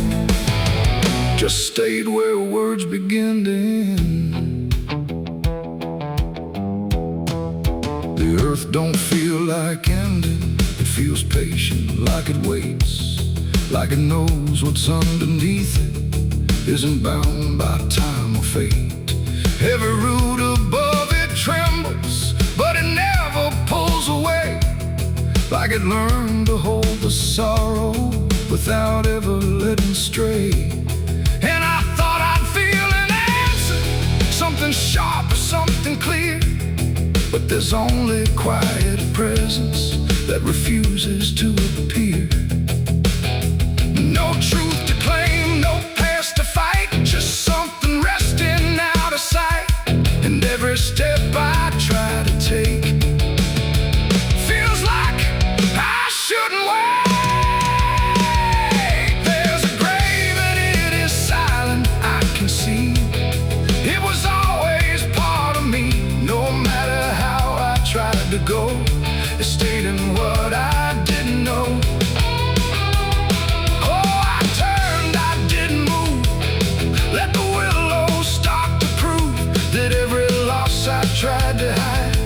just stayed where words begin to end. The earth don't feel like ending. It feels patient, like it waits, like it knows what's underneath it isn't bound by time or fate. Every root above it trembles, but it never pulls away, like it learned to hold the sorrow without ever letting stray. And I thought I'd feel an answer, something sharp or something clear, but there's only quiet presence that refuses to appear. No truth to claim, no past to fight, just something resting out of sight. And every step I try to take feels like I shouldn't wait. There's a grave and it is silent, I can see. It was always part of me, no matter how I tried to go. It stayed in what I didn't know. Tried to hide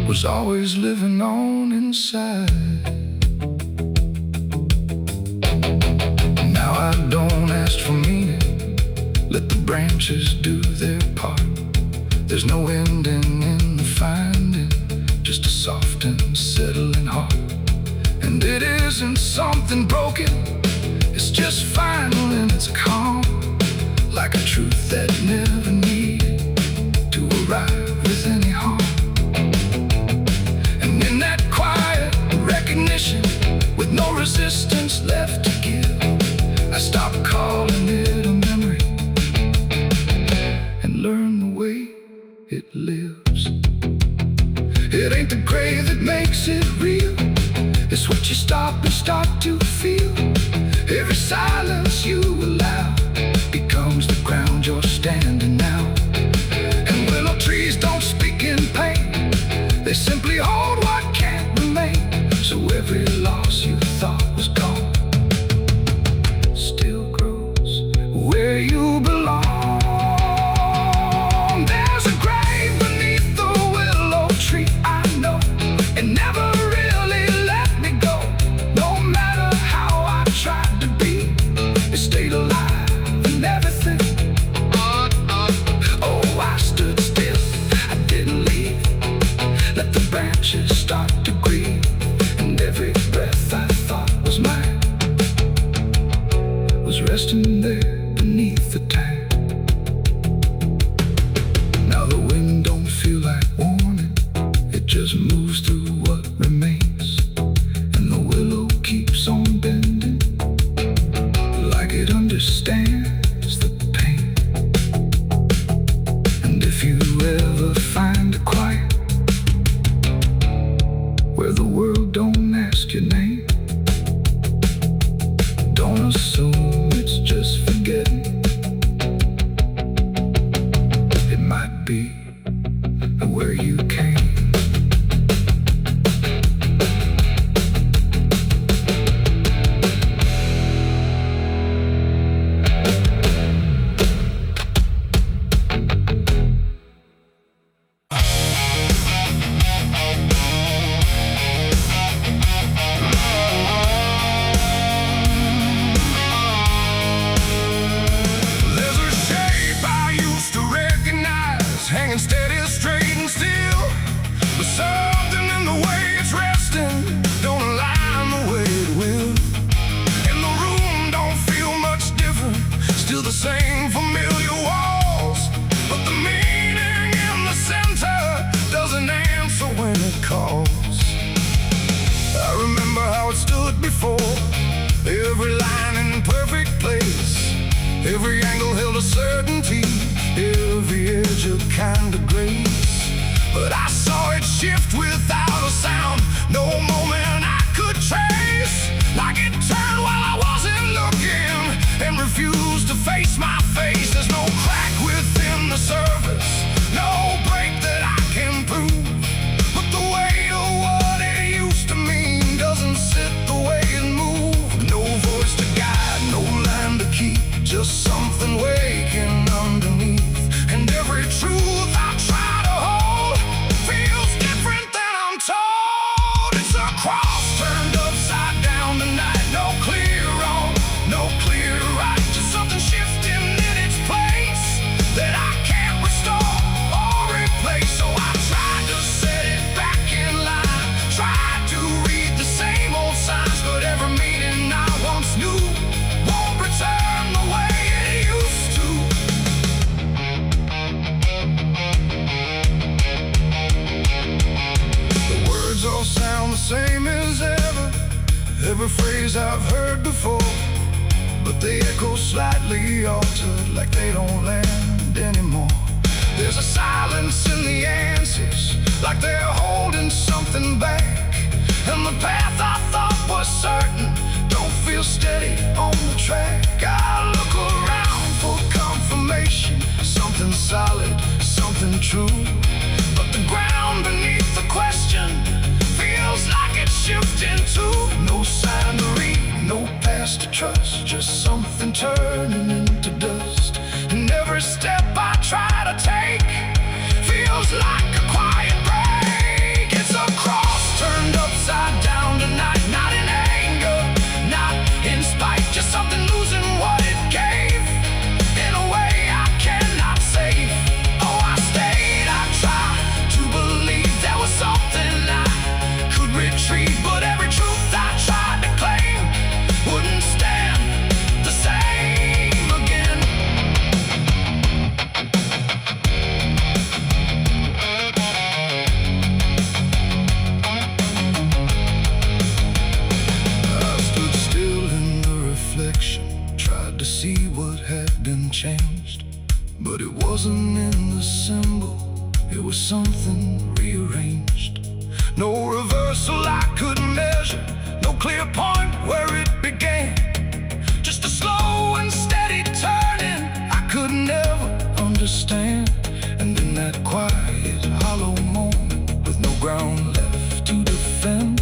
was always living on inside. Now I don't ask for meaning, let the branches do their part. There's no ending in the finding, just a soft and settling heart. And it isn't something broken, it's just final and it's calm, like a truth that never needed to arrive with any harm. And in that quiet recognition, with no resistance left to give, I stopped calling it a memory and learned the way it lives. It ain't the grave that makes it real, it's what you stop and start to feel. Every silence you allow becomes the ground you're standing now. Trees don't speak in pain, they simply hold what can't remain. So every loss you thought was gone still grows where you belong. There's a grave beneath the willow tree, I know. It never really let me go. No matter how I tried to be, it stayed alive and everything. Oh, I stood still, let the branches start to grieve, and every breath I thought was mine was resting there beneath the tank. Now the wind don't feel like warning, it just moves through what remains, and the willow keeps on bending, like it understands the pain. And if you ever find a quiet where the world don't ask your name, don't assume it's just forgetting. It might be where you came. Hanging steady, straight and still, but something in the way it's resting don't align the way it will. And the room don't feel much different, still the same familiar walls, but the meaning in the center doesn't answer when it calls. I remember how it stood before, every line in perfect place, every angle held a certainty, every edge a kind of grace. But I saw it shift without a sound, no moment I could trace, like it turned while I wasn't looking and refused to face my face. There's no crack within the surface, no break that I can prove, but the weight of what it used to mean doesn't sit the way it moved. No voice to guide, no line to keep, just something waking underneath. And every truth I try to hold feels stories I've heard before, but they echo slightly altered, like they don't land anymore. There's a silence in the answers, like they're holding something back. And the path I thought was certain don't feel steady on the track. I look around for confirmation, something solid, something true. But the ground beneath the question feels like it's shifting too. No sign to read, no past to trust, just something turning into dust. And every step I try to take feels like a quiet break. It's a cross turned upside down tonight, not in anger, not in spite, just something losing what it gave in a way I cannot save. Oh, I stayed, I tried to believe there was something I could retrieve, but every truth I tried to claim wouldn't stand the same again. I stood still in the reflection, tried to see what had been changed, but it wasn't in the symbol, it was something rearranged. No reversal I could measure, no clear point where it began. Just a slow and steady turning I could never understand. And in that quiet, hollow moment, with no ground left to defend,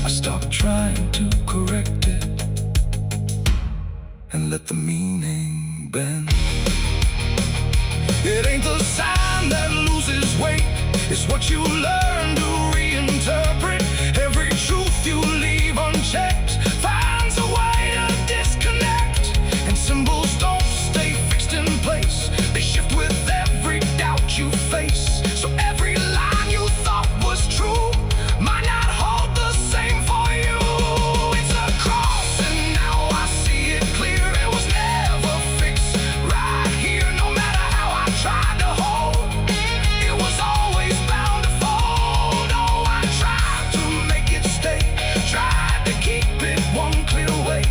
I stopped trying to correct it and let the meaning bend. It ain't the sign that loses weight, it's what you learn to reinterpret. Every truth you leave unchecked finds a way to disconnect. And symbols don't stay fixed in place, they shift with every doubt you face. So every line you thought was true might not hold the same for you. It's a cross and now I see it clear. It was never fixed right here, no matter how I tried to hold. It was always bound to fold. Oh, I tried to make it stay, tried to keep it one clear way,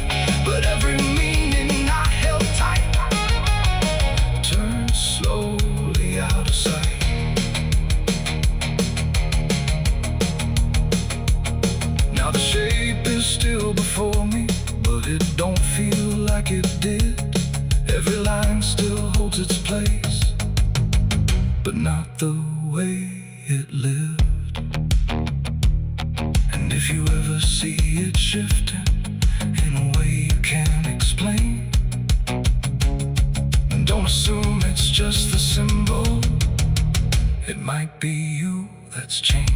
but every meaning I held tight turned slowly out of sight. Now the shape is still before me, but it don't feel like it did. Every line still holds its place, but not the way it lived. And if you ever see it shifting in a way you can't explain, don't assume it's just the symbol, it might be you that's changed.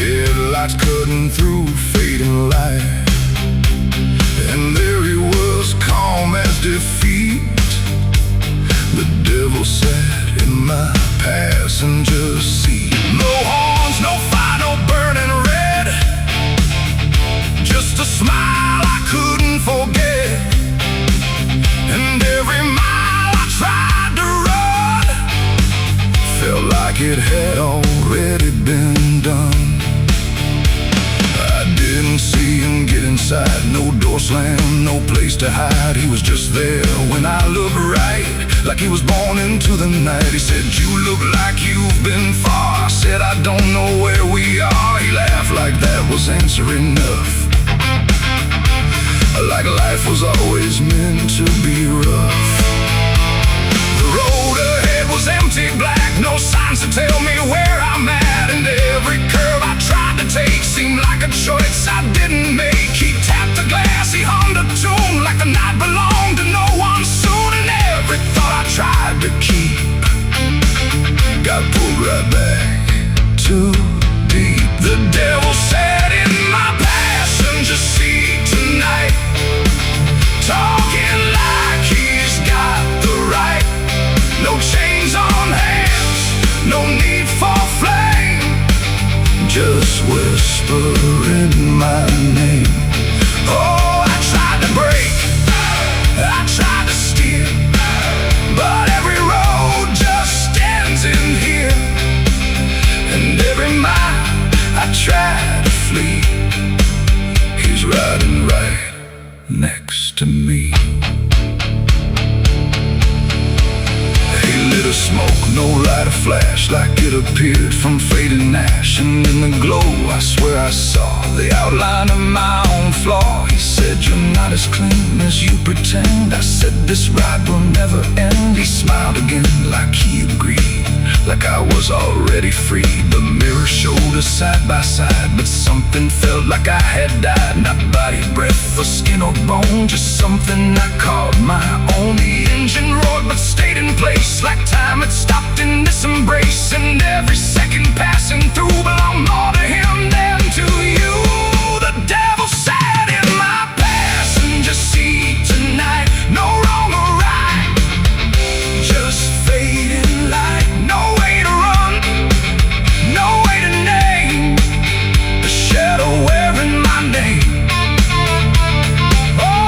Headlights cutting through fading light, and there he was, calm as defeat. The devil sat in my passenger seat. No horns, no fire, no burning red, just a smile I couldn't forget. And every mile I tried to run felt like it had already been done. I didn't see him get inside, no door slam, no place to hide. He was just there when I looked right, like he was born into the night. He said, "You look like you've been far." I said, "I don't know where we are." He laughed like that was answer enough, like life was always meant to be rough. The road ahead was empty, black, no signs to tell me where I'm at. And every curve I tried to take seemed like a choice I didn't make. He tapped the glass, he hummed a tune like the night belonged right back too deep. The devil sat in my passenger seat tonight, talking like he's got the right. No chains on hands, no need for flame, just whispering my name. Oh, I tried to break, I tried to steer, but every road just ends in here. And every mile I try to flee, he's riding right next to me. He lit a smoke, no lighter flash, like it appeared from fading ash. And in the glow I swear I saw the outline of my own flaw. He said, you're not as clean as you pretend. I said, this ride will never end. He smiled again like he agreed, like I was already free. The mirror showed us side by side, but something felt like I had died. Not body, breath, or skin or bone, just something I called my own. The engine roared but stayed in place, like time had stopped in this embrace. And every second passing through belonged more to him than to you. The devil sat in my passenger seat tonight. No wrong or right, just fading light. No way to run, no way to name the shadow wearing my name. Oh,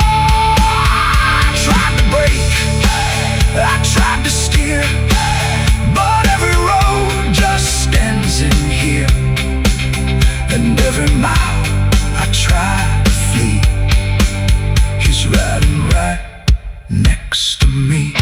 I tried to break, I tried to steer, but every road just ends in here. And every mile I try to flee, he's riding right next to me.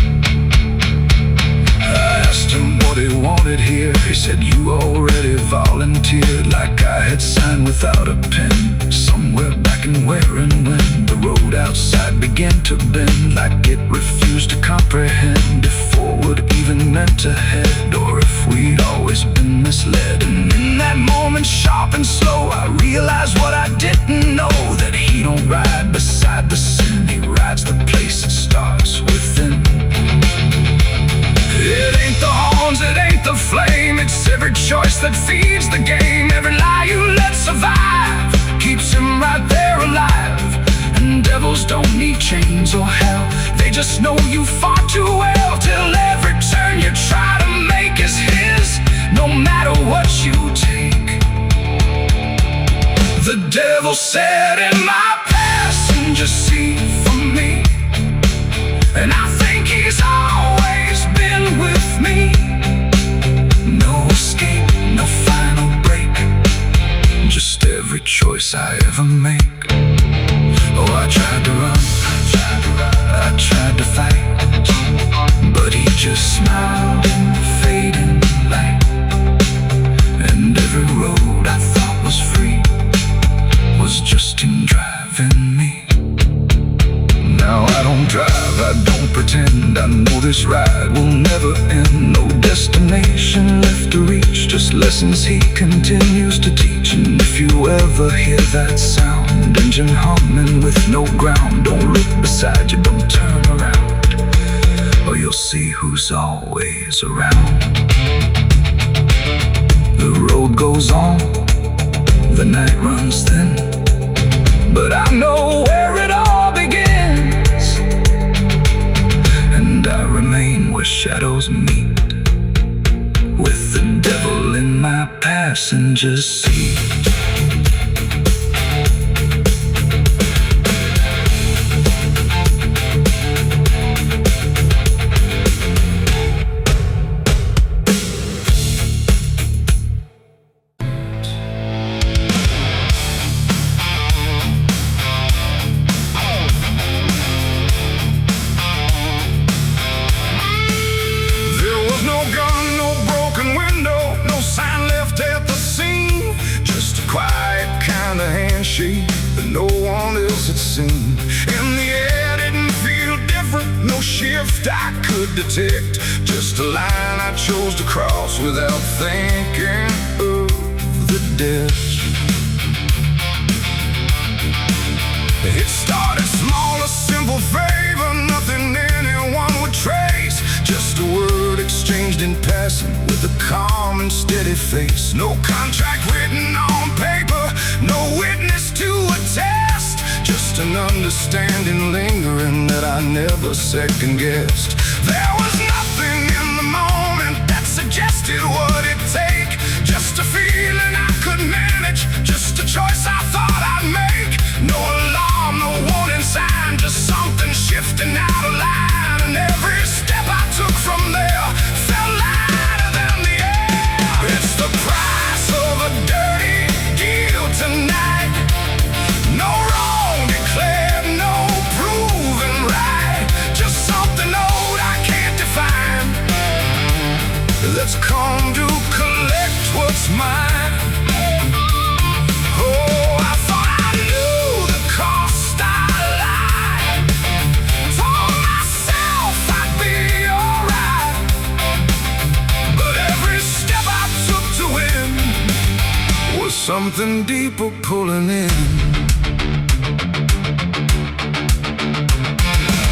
I asked him what he wanted here. He said, you already volunteered, like I had signed without a pen. Somewhere back in where and when the road outside began to bend, like it refused to comprehend if forward even meant ahead, or if we'd always been misled. And in that moment, sharp and slow, I realized what I didn't know, that he don't ride beside the sin, he rides the place that starts within. It ain't the horns, it ain't the flame, it's every choice that feeds the game. Every lie you let survive keeps him right there alive. And devils don't need chains or hell, they just know you far too well. Till every turn you try to make is his, no matter what you take. The devil sat in my passenger seat for me, and I think he's always been with me. No escape, no final break, just every choice I ever make. Oh, I tried to run, I tried to fight, but he just smiled in the fading light. And every road I thought was free was just him driving me. Now I don't drive, I don't pretend, I know this ride will never end. No destination left to reach, just lessons he continues to teach. And if you ever hear that sound, engine humming with no ground, don't look beside you, don't turn around, or you'll see who's always around. The road goes on, the night runs thin, but I know where it all begins, and I remain where shadows meet, with the devil in my passenger seat. That no one else had seen. And the air didn't feel different, no shift I could detect, just a line I chose to cross without thinking of the death. It started small, a simple favor, nothing anyone would trace, just a word exchanged in passing with a calm calm and steady face. No contract written on paper, no witness to attest. Just an understanding lingering that I never second guessed. There was nothing in the moment that suggested what it'd take. Just a feeling I could manage, just a choice I thought I'd make. No alarm, no warning sign, just something shifting out of line. And every step I took from there felt lighter than the air. It's the price of a dirty deal tonight. No wrong declared, no proven right. Just something old I can't define that's come to collect what's mine. Oh, I thought I knew the cost I lied. Told myself I'd be alright, but every step I took to win was something deeper pulling in.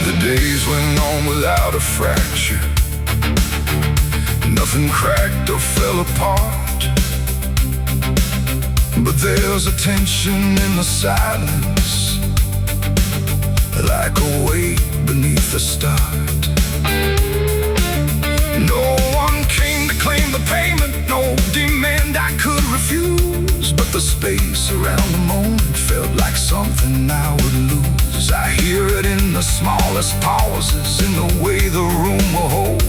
The days went on without a fracture. Nothing cracked or fell apart, but there's a tension in the silence, like a weight beneath the start. No one came to claim the payment, no demand I could refuse, but the space around the moment felt like something I would lose. I hear it in the smallest pauses, in the way the room will hold,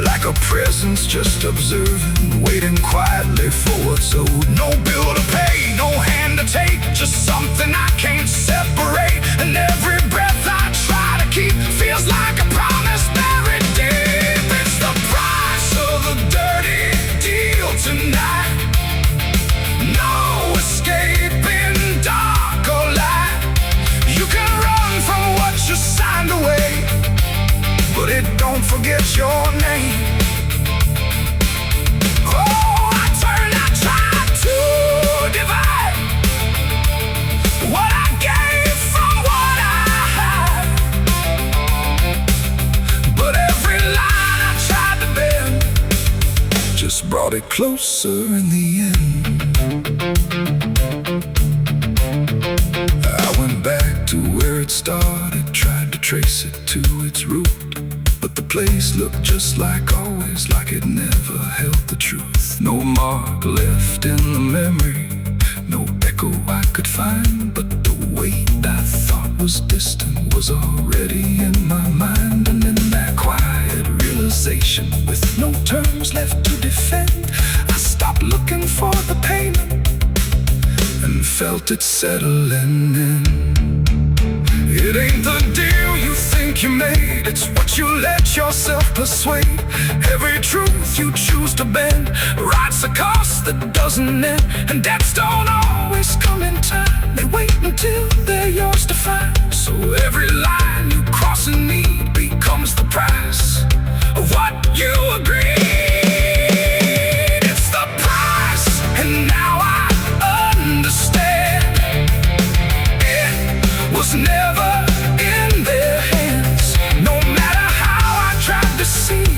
like a presence just observing, waiting quietly for what's owed. No bill to pay, no hand to take, just something I can't separate. And every breath I try to keep feels like a promise buried deep. It's the price of a dirty deal tonight. No escaping dark or light. You can run from what you signed away, but it don't forget your name. Oh, I tried to divide what I gave from what I had, but every line I tried to bend just brought it closer in the end. I went back to where it started, tried to trace it to its root, but the place looked just like always, like it never held the truth. No mark left in the memory, no echo I could find, but the weight I thought was distant was already in my mind. And in that quiet realization, with no terms left to defend, I stopped looking for the payment and felt it settling in. It ain't the deal you think you made, it's what you let yourself persuade. Every truth you choose to bend writes a cost that doesn't end. And debts don't always come in time, they wait until they're yours to find. So every line you cross in need becomes the price of what you agreed. It's the price, and now I understand. It was never in their hands, no matter how I tried to see.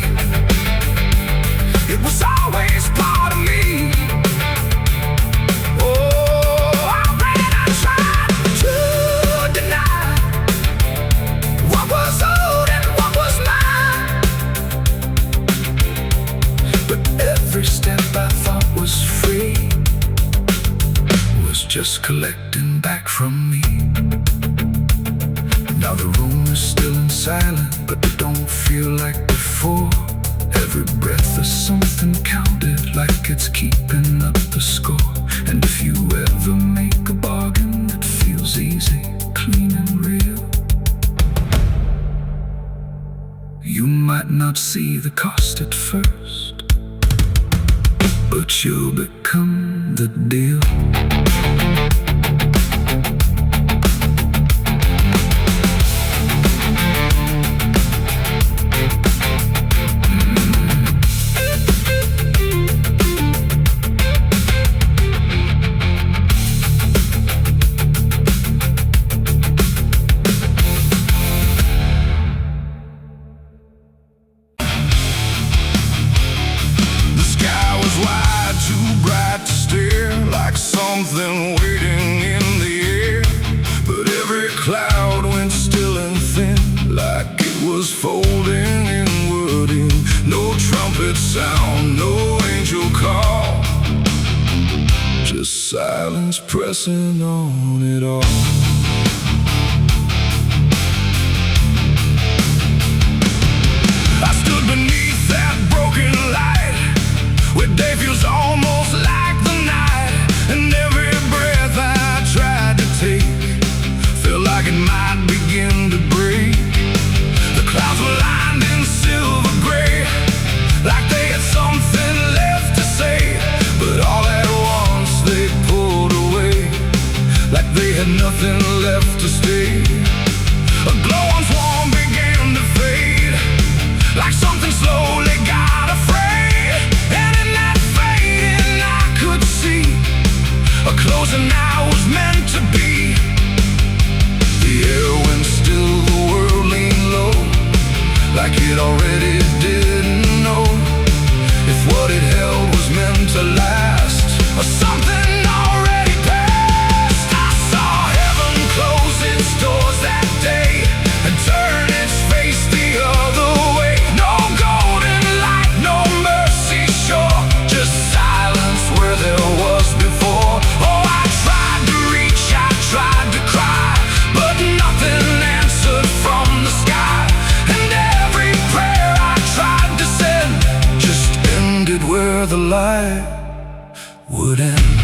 It was always part of me. Oh, I tried to deny what was owed and what was mine, but every step I thought was free was just collecting back from me. Now the room is still and silent, but it don't feel like before. Every breath is something counted, like it's keeping up the score. And if you ever make a bargain that feels easy, clean and real, you might not see the cost at first, but you'll become the deal. The sky was wide silence pressing on it all. I stood beneath that broken light, where day feels almost like the night, and every breath I tried to take felt like it might begin to break. The clouds were lined in silver gray, like they had something left to say, but all at once they pulled away, like they had nothing left to stay. A glow once warm began to fade, like something slowly got afraid, and in that fading I could see a closing I was meant to be. The air went still, the world leaned low, like it already didn't know if what it held was meant to last, or something already passed. I saw heaven close its doors that day and turn its face the other way. No golden light, no mercy shore, just silence where there was before. Oh, I tried to reach, I tried to cry, but nothing answered from the sky, and every prayer I tried to send just ended where the light would end.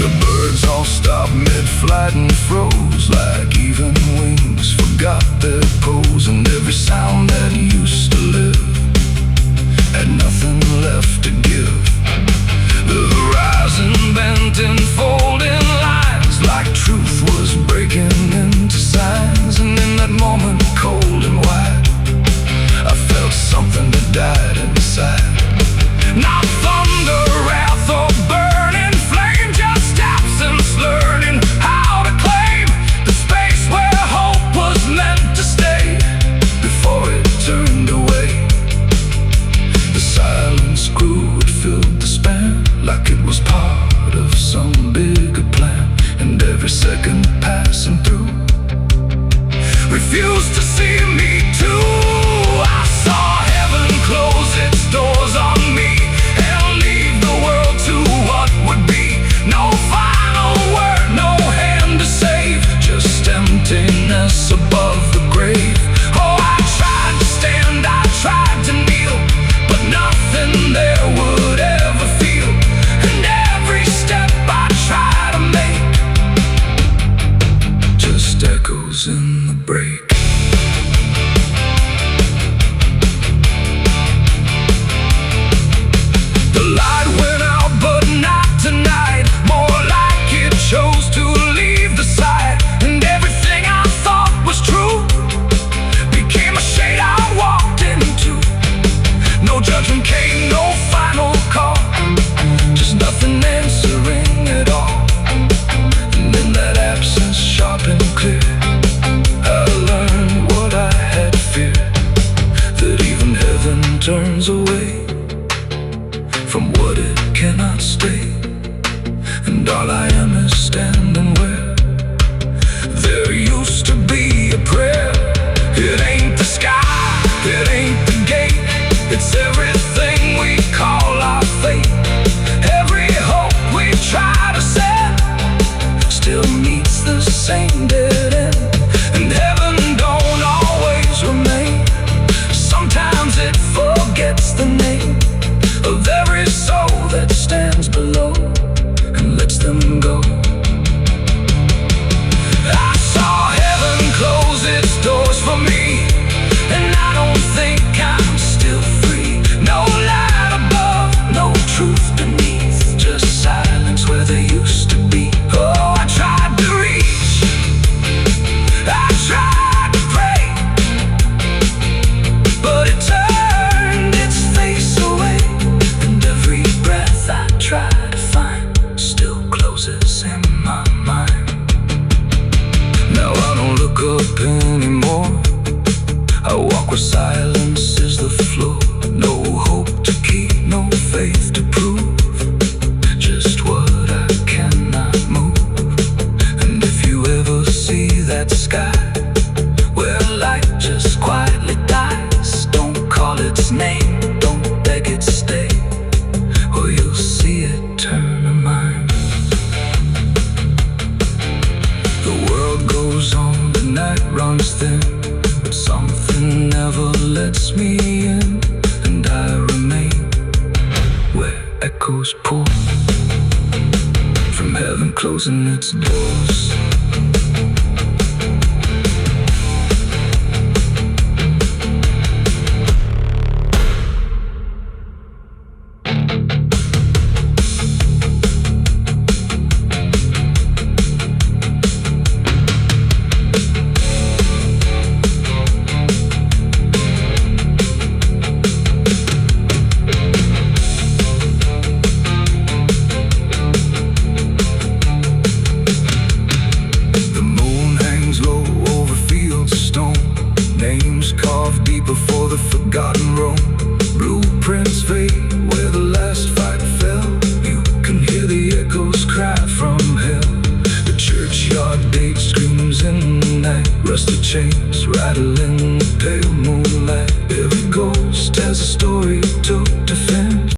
The birds all stopped mid-flight and froze, like even wings forgot their pose, and every sound that used to live had nothing left to give. The horizon bent in folding lines, like truth was breaking into signs, and in that moment, cold and white, I felt something that died inside. Not thunder, wrath, or burning flame, just absence learning how to claim the space where hope was meant to stay before it turned away. The silence grew, it filled the span, like it was part of some bigger plan, and every second passing through refused to see me too. I saw heaven close its doors on me and leave the world to what would be. No final word, no hand to save, just emptiness above the grave. Oh, I tried to stand, I tried to kneel, but nothing there would ever feel, and every step I try to make just echoes in the break. The light went out, but not tonight, more like it chose to leave the sight, and everything I thought was true became a shade I walked into. No judgment came, no final call, just nothing answering at all. And in that absence, sharp and clear, I learned what I had feared, that even heaven turns away from what it cannot stay, and all I am is standing where there used to be a prayer. It ain't the sky, it ain't the gate, it's everything we call our fate. Every hope we try to send still meets the same dead end, and heaven don't always remain. Sometimes it forgets the name of every soul that stands below and lets them go. I saw heaven close its doors for me, and I don't think I'm still free. No light above, no truth beneath, just silence where there used to be. Oh, I tried to reach, I tried to pray, but it turned its face away, and every breath I try to find still closes in my mind. Now I don't look up anymore, I walk where silence is the floor. No hope to keep, no faith to prove, just what I cannot move. And if you ever see that sky where light just quietly dies, don't call its name, don't beg never lets me in, and I remain where echoes pour from heaven closing its doors. Names carved deep before the forgotten roam. Blueprints fade where the last fight fell. You can hear the echoes cry from hell. The churchyard date screams in the night. Rusty chains rattle in the pale moonlight. Every ghost has a story told to